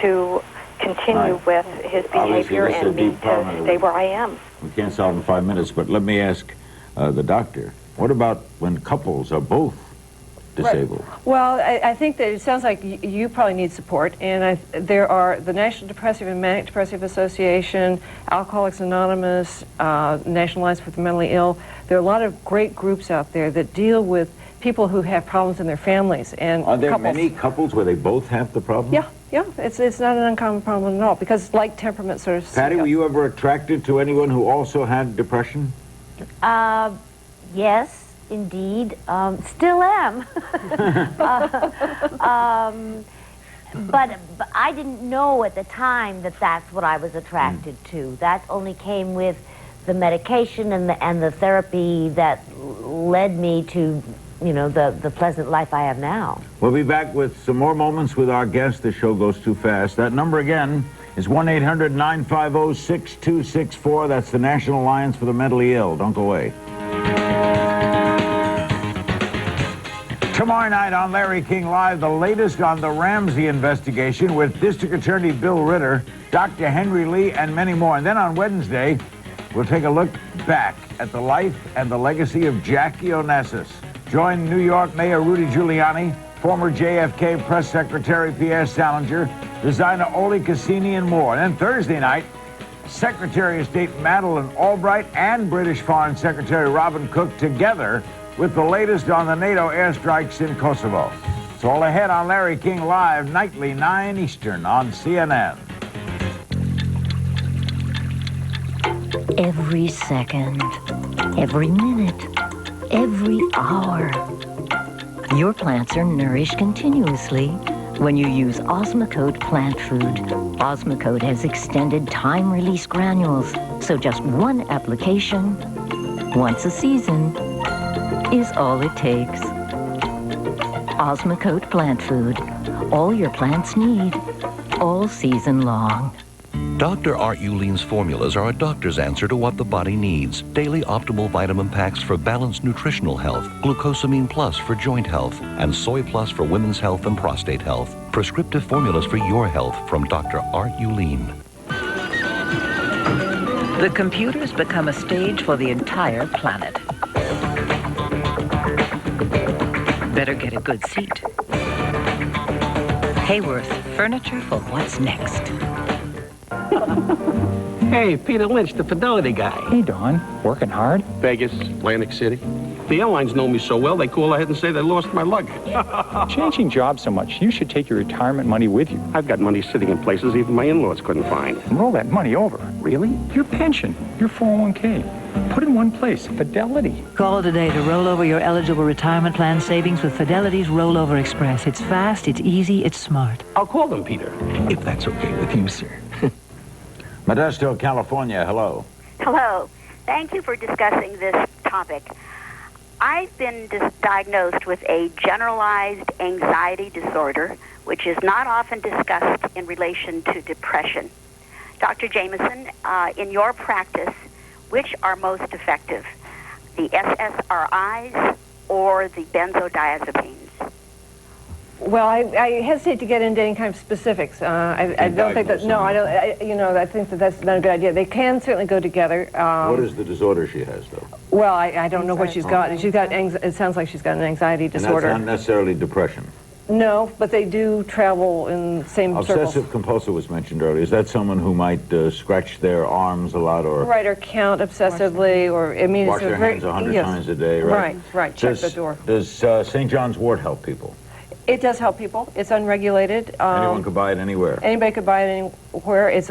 to continue with his behavior and me to stay where I am.
We can't solve in 5 minutes, but let me ask the doctor, what about when couples are both disabled?
Right. Well, I think that it sounds like you probably need support, and there are the National Depressive and Manic Depressive Association, Alcoholics Anonymous, National Alliance for the Mentally Ill. There are a lot of great groups out there that deal with people who have problems in their families. And
are there
couples,
many couples where they both have the problem?
Yeah, it's not an uncommon problem at all, because like temperament sort of...
Patty, were you ever attracted to anyone who also had depression?
Yes, indeed. Still am. But I didn't know at the time that that's what I was attracted to. That only came with the medication and the therapy that led me to, the pleasant life I have now.
We'll be back with some more moments with our guest. The show goes too fast. That number again is 1-800-950-6264. That's the National Alliance for the Mentally Ill. Don't go away. Tomorrow night on Larry King Live, the latest on the Ramsey investigation with District Attorney Bill Ritter, Dr. Henry Lee, and many more. And then on Wednesday, we'll take a look back at the life and the legacy of Jackie Onassis. Join New York Mayor Rudy Giuliani, former JFK Press Secretary Pierre Salinger, designer Ole Cassini, and more. And then Thursday night, Secretary of State Madeleine Albright and British Foreign Secretary Robin Cook together with the latest on the NATO airstrikes in Kosovo. It's all ahead on Larry King Live, nightly 9 Eastern on CNN.
Every second, every minute, every hour. Your plants are nourished continuously when you use Osmocote plant food. Osmocote has extended time-release granules, so just one application, once a season, is all it takes. Osmocote plant food. All your plants need, all season long.
Dr. Art Ulene's formulas are a doctor's answer to what the body needs. Daily optimal vitamin packs for balanced nutritional health, glucosamine plus for joint health, and soy plus for women's health and prostate health. Prescriptive formulas for your health from Dr. Art Ulene.
The computer's become a stage for the entire planet. Better get a good seat. Hayworth, furniture for what's next.
Hey, Peter Lynch, the Fidelity guy.
Hey, Don. Working hard?
Vegas, Atlantic City. The airlines know me so well, they call ahead and say they lost my luggage.
Changing jobs so much, you should take your retirement money with you.
I've got money sitting in places even my in-laws couldn't find.
Roll that money over. Really? Your pension, your 401k. Put in one place, Fidelity.
Call today to roll over your eligible retirement plan savings with Fidelity's Rollover Express. It's fast, it's easy, it's smart.
I'll call them, Peter.
If that's okay with you, sir.
Modesto, California, hello.
Hello. Thank you for discussing this topic. I've been diagnosed with a generalized anxiety disorder, which is not often discussed in relation to depression. Dr. Jameson, in your practice, which are most effective, the SSRIs or the benzodiazepines?
Well, I hesitate to get into any kind of specifics. I don't think that. No, I don't. I think that that's not a good idea. They can certainly go together.
What is the disorder she has, though?
Well, I don't know what she's got. She's got. It sounds like she's got an anxiety disorder.
And that's not necessarily depression.
No, but they do travel in the same circles.
Obsessive compulsive was mentioned earlier. Is that someone who might scratch their arms a lot, or
right, or count obsessively, or I mean,
wash
it's
their hands 100 times a day? Right.
Right. Check the door.
Does St. John's Wort help people?
It does help people. It's unregulated.
Anyone could buy it anywhere.
Anybody could buy it anywhere. It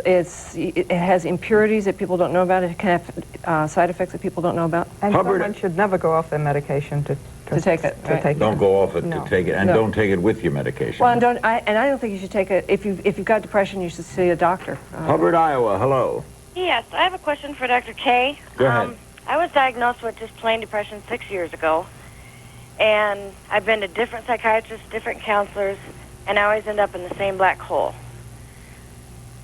has impurities that people don't know about. It can have side effects that people don't know about.
And someone should never go off their medication to
To take it, right.
Don't go off it
No.
to take it, and
No.
don't take it with your medication.
Well, and I don't think you should take it, if you've got depression, you should see a doctor.
Hubbard, Iowa, hello.
Yes, I have a question for Dr. K.
Go ahead.
I was diagnosed with just plain depression 6 years ago, and I've been to different psychiatrists, different counselors, and I always end up in the same black hole.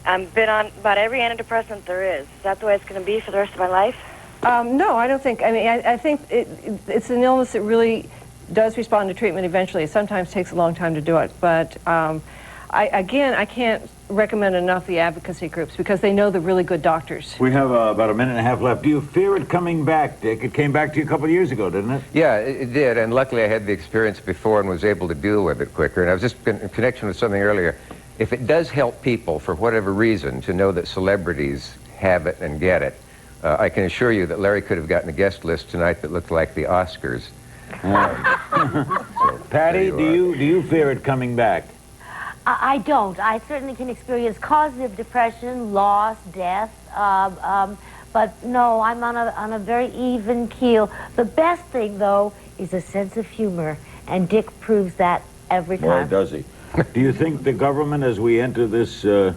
I've been on about every antidepressant there is. Is that the way it's going to be for the rest of my life?
No, I don't think. I mean, I think it's an illness that really does respond to treatment eventually. It sometimes takes a long time to do it. But I can't recommend enough the advocacy groups because they know the really good doctors.
We have about a minute and a half left. Do you fear it coming back, Dick? It came back to you a couple of years ago, didn't it?
Yeah, it did, and luckily I had the experience before and was able to deal with it quicker. And I was just in connection with something earlier. If it does help people, for whatever reason, to know that celebrities have it and get it, I can assure you that Larry could have gotten a guest list tonight that looked like the Oscars.
So, Patty, do you fear it coming back?
I don't. I certainly can experience causative depression, loss, death, but no, I'm on a very even keel. The best thing, though, is a sense of humor, and Dick proves that every time.
Boy, does he. Do you think the government, as we enter this the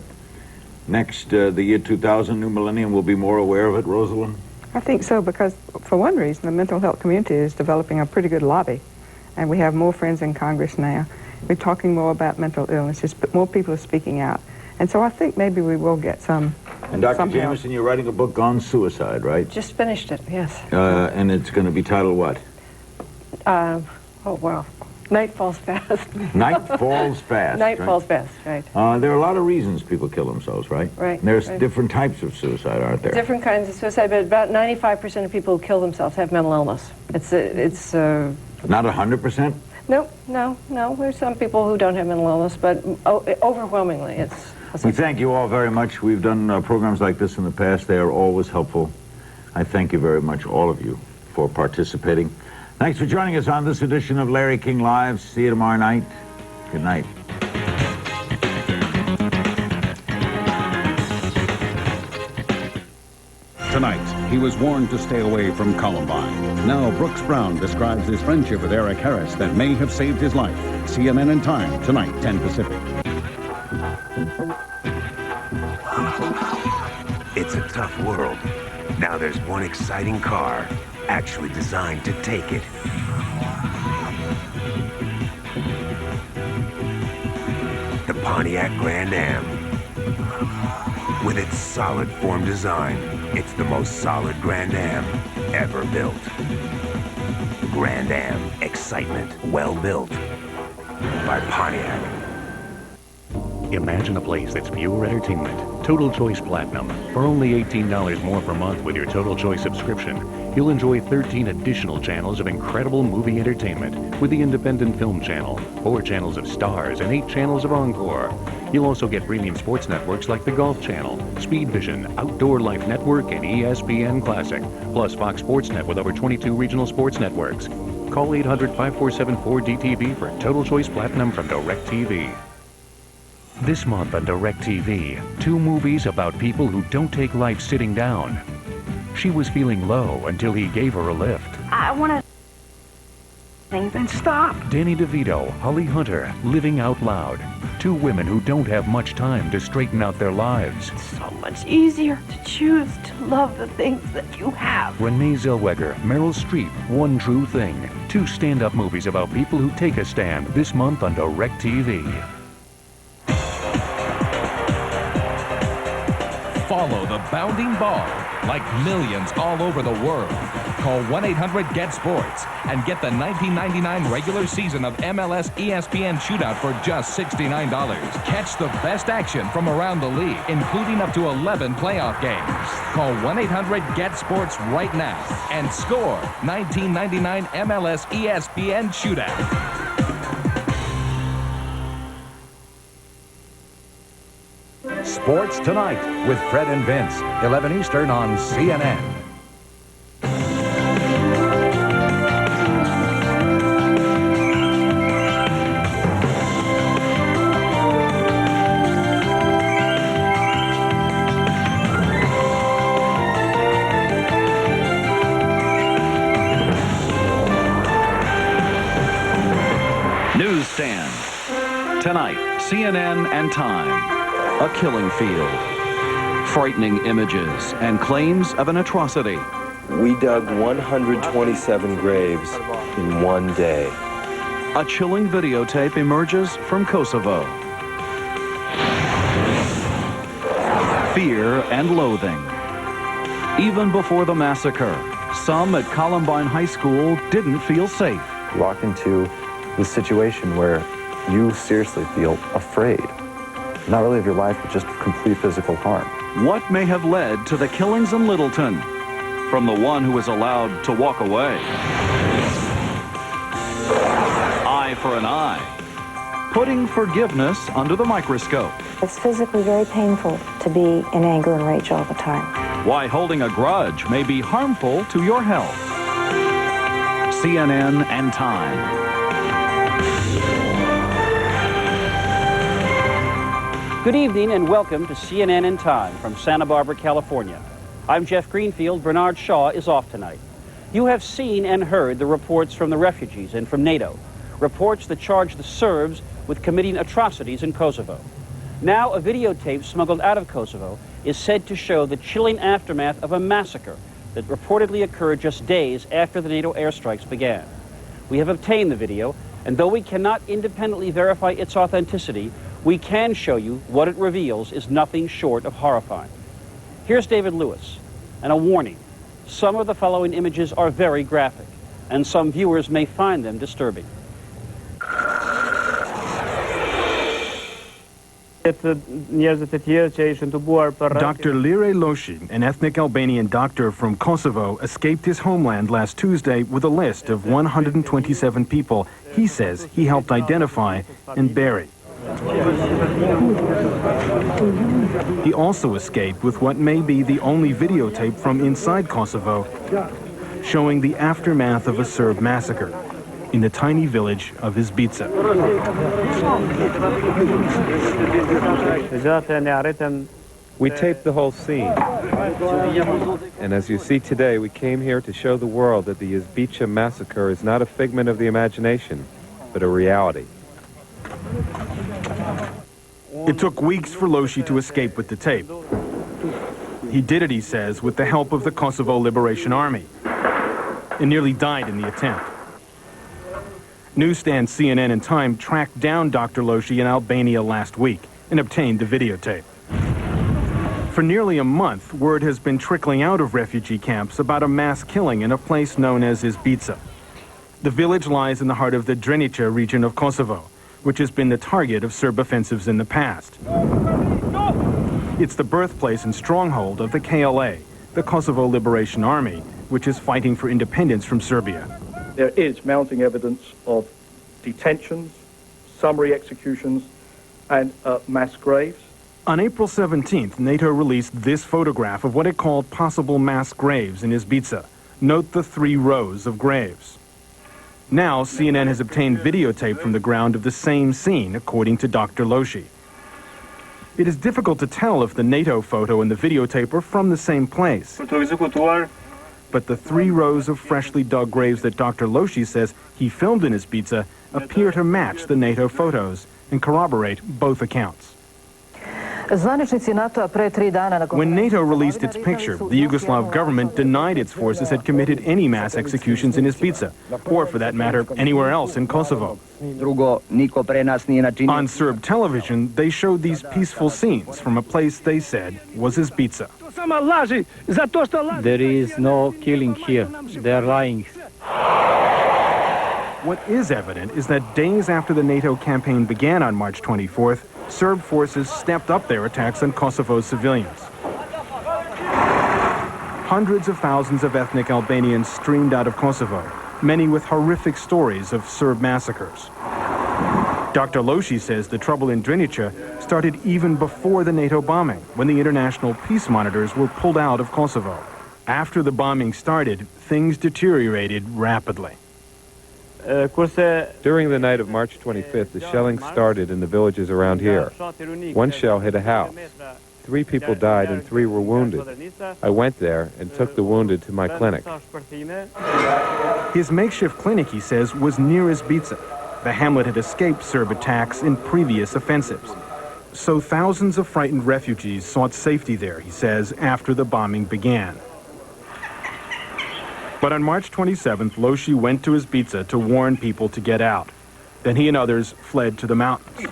year 2000, new millennium, will be more aware of it, Rosalind?
I think so, because for one reason, the mental health community is developing a pretty good lobby, and we have more friends in Congress now. We're talking more about mental illnesses, but more people are speaking out. And so I think maybe we will get some.
And Dr.
some help.
Jameson, you're writing a book on suicide, right?
Just finished it, yes.
And it's going to be titled what?
Oh, wow. Night falls fast.
Night falls fast.
Night
right?
falls fast, right.
There are a lot of reasons people kill themselves, right?
Right.
And there's
right.
different types of suicide, aren't there?
Different kinds of suicide, but about 95% of people who kill themselves have mental illness. It's
Not 100%?
No. There's some people who don't have mental illness, but overwhelmingly it's...
We thank you all very much. We've done programs like this in the past. They are always helpful. I thank you very much, all of you, for participating. Thanks for joining us on this edition of Larry King Live. See you tomorrow night. Good night.
Tonight, he was warned to stay away from Columbine. Now, Brooks Brown describes his friendship with Eric Harris that may have saved his life. CNN in Time, tonight, 10 Pacific.
It's a tough world. Now there's one exciting car actually designed to take it. The Pontiac Grand Am. With its solid form design, it's the most solid Grand Am ever built. Grand Am, excitement, well built by Pontiac.
Imagine a place that's pure entertainment. Total Choice Platinum. For only $18 more per month with your Total Choice subscription, you'll enjoy 13 additional channels of incredible movie entertainment with the Independent Film Channel, 4 channels of Stars, and 8 channels of Encore. You'll also get premium sports networks like the Golf Channel, Speed Vision, Outdoor Life Network, and ESPN Classic, plus Fox Sports Net with over 22 regional sports networks. Call 800-5474-DTV for Total Choice Platinum from DirecTV. This month on DirecTV, 2 movies about people who don't take life sitting down. She was feeling low until he gave her a lift.
I want to... Then stop.
Danny DeVito, Holly Hunter, Living Out Loud. 2 women who don't have much time to straighten out their lives.
So much easier to choose to love the things that you have.
Renee Zellweger, Meryl Streep, One True Thing. 2 stand-up movies about people who take a stand this month on DirecTV.
Follow the bounding ball like millions all over the world. Call 1-800-GET-SPORTS and get the $19.99 regular season of MLS ESPN Shootout for just $69. Catch the best action from around the league, including up to 11 playoff games. Call 1-800-GET-SPORTS right now and score $19.99 MLS ESPN Shootout.
Sports Tonight with Fred and Vince, 11 Eastern on CNN.
CNN and Time. A killing field. Frightening images and claims of an atrocity.
We dug 127 graves in one day.
A chilling videotape emerges from Kosovo. Fear and loathing. Even before the massacre, some at Columbine High School didn't feel safe.
Walk into this situation where you seriously feel afraid. Not really of your life, but just complete physical harm.
What may have led to the killings in Littleton? From the one who was allowed to walk away. Eye for an eye. Putting forgiveness under the microscope.
It's physically very painful to be in anger and rage all the time.
Why holding a grudge may be harmful to your health. CNN and Time.
Good evening and welcome to CNN in Time from Santa Barbara, California. I'm Jeff Greenfield. Bernard Shaw is off tonight. You have seen and heard the reports from the refugees and from NATO, reports that charge the Serbs with committing atrocities in Kosovo. Now a videotape smuggled out of Kosovo is said to show the chilling aftermath of a massacre that reportedly occurred just days after the NATO airstrikes began. We have obtained the video, and though we cannot independently verify its authenticity, we can show you what it reveals is nothing short of horrifying. Here's David Lewis, and a warning. Some of the following images are very graphic, and some viewers may find them disturbing.
Dr. Lire Loshi, an ethnic Albanian doctor from Kosovo, escaped his homeland last Tuesday with a list of 127 people he says he helped identify and bury. He also escaped with what may be the only videotape from inside Kosovo showing the aftermath of a Serb massacre in the tiny village of Izbica.
We taped the whole scene. And as you see today, we came here to show the world that the Izbica massacre is not a figment of the imagination, but a reality.
It took weeks for Loshi to escape with the tape. He did it, he says, with the help of the Kosovo Liberation Army, and nearly died in the attempt. Newsstand CNN and Time tracked down Dr. Loshi in Albania last week and obtained the videotape. For nearly a month, word has been trickling out of refugee camps about a mass killing in a place known as Izbica. The village lies in the heart of the Drenica region of Kosovo, which has been the target of Serb offensives in the past. It's the birthplace and stronghold of the KLA, the Kosovo Liberation Army, which is fighting for independence from Serbia.
There is mounting evidence of detentions, summary executions, and mass graves.
On April 17th, NATO released this photograph of what it called possible mass graves in Izbica. Note the 3 rows of graves. Now, CNN has obtained videotape from the ground of the same scene, according to Dr. Loshi. It is difficult to tell if the NATO photo and the videotape are from the same place. But the 3 rows of freshly dug graves that Dr. Loshi says he filmed in Izbica appear to match the NATO photos and corroborate both accounts. When NATO released its picture, the Yugoslav government denied its forces had committed any mass executions in Izbica, or for that matter, anywhere else in Kosovo. On Serb television, they showed these peaceful scenes from a place they said was Izbica. There is no killing here. They are lying. What is evident is that days after the NATO campaign began on March 24th, Serb forces stepped up their attacks on Kosovo's civilians. Hundreds of thousands of ethnic Albanians streamed out of Kosovo, many with horrific stories of Serb massacres. Dr. Loshi says the trouble in Drenica started even before the NATO bombing, when the international peace monitors were pulled out of Kosovo. After the bombing started, things deteriorated rapidly.
During the night of March 25th, the shelling started in the villages around here. 1 shell hit a house. 3 people died and 3 were wounded. I went there and took the wounded to my clinic.
His makeshift clinic, he says, was near Izbica. The hamlet had escaped Serb attacks in previous offensives. So thousands of frightened refugees sought safety there, he says, after the bombing began. But on March 27th, Loshi went to Izbica to warn people to get out. Then he and others fled to the mountains.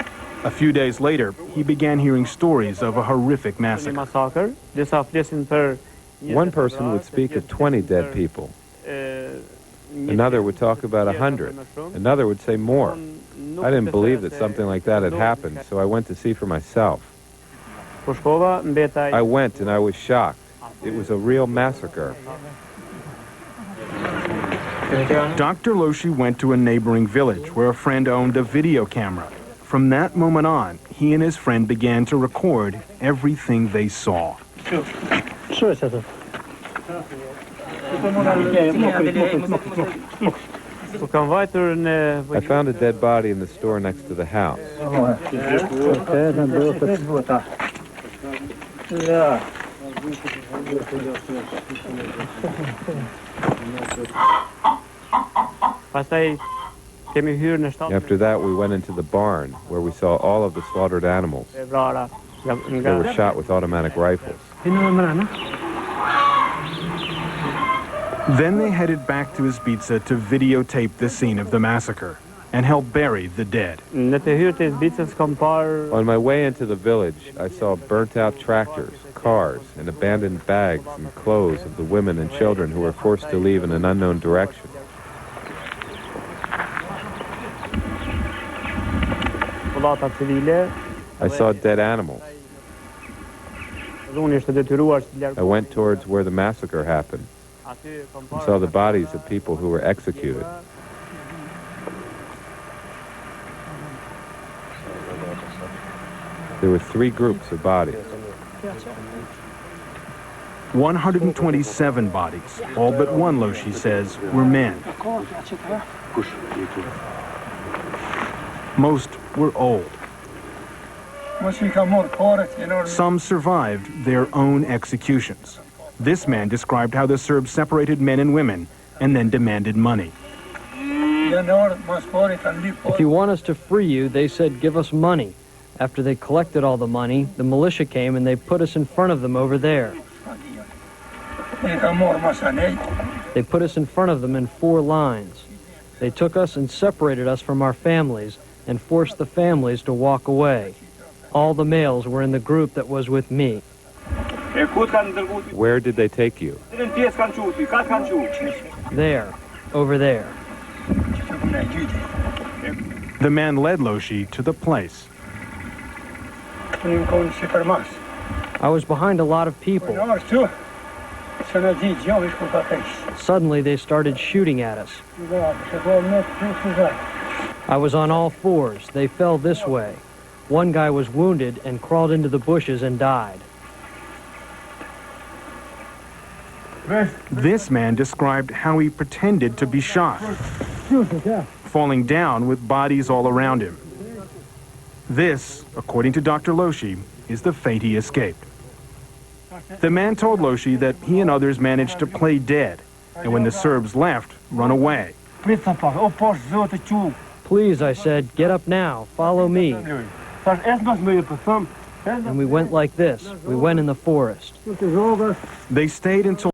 A few days later, he began hearing stories of a horrific massacre.
One person would speak of 20 dead people. Another would talk about 100. Another would say more. I didn't believe that something like that had happened, so I went to see for myself. I went and I was shocked. It was a real massacre.
Dr. Loshi went to a neighboring village where a friend owned a video camera. From that moment on, he and his friend began to record everything they saw.
I found a dead body in the store next to the house. After that, we went into the barn, where we saw all of the slaughtered animals. They were shot with automatic rifles.
Then they headed back to Izbica to videotape the scene of the massacre and help bury the dead.
On my way into the village, I saw burnt-out tractors, cars, and abandoned bags and clothes of the women and children who were forced to leave in an unknown direction. I saw dead animals. I went towards where the massacre happened and saw the bodies of people who were executed. There were 3 groups of bodies.
127 bodies, all but one, Loshi says, were men. Most were old. Some survived their own executions. This man described how the Serbs separated men and women and then demanded money.
If you want us to free you, they said, give us money. After they collected all the money, the militia came and they put us in front of them over there. They put us in front of them in 4 lines. They took us and separated us from our families and forced the families to walk away. All the males were in the group that was with me.
Where did they take you?
There, over there.
The man led Loshi to the place.
I was behind a lot of people. Suddenly they started shooting at us. I was on all 4s. They fell this way. One guy was wounded and crawled into the bushes and died.
This man described how he pretended to be shot, falling down with bodies all around him. This, according to Dr. Loshi, is the fate he escaped. The man told Loshi that he and others managed to play dead, and when the Serbs left, run away.
Please, I said, get up now, follow me. And we went like this. We went in the forest.
They stayed until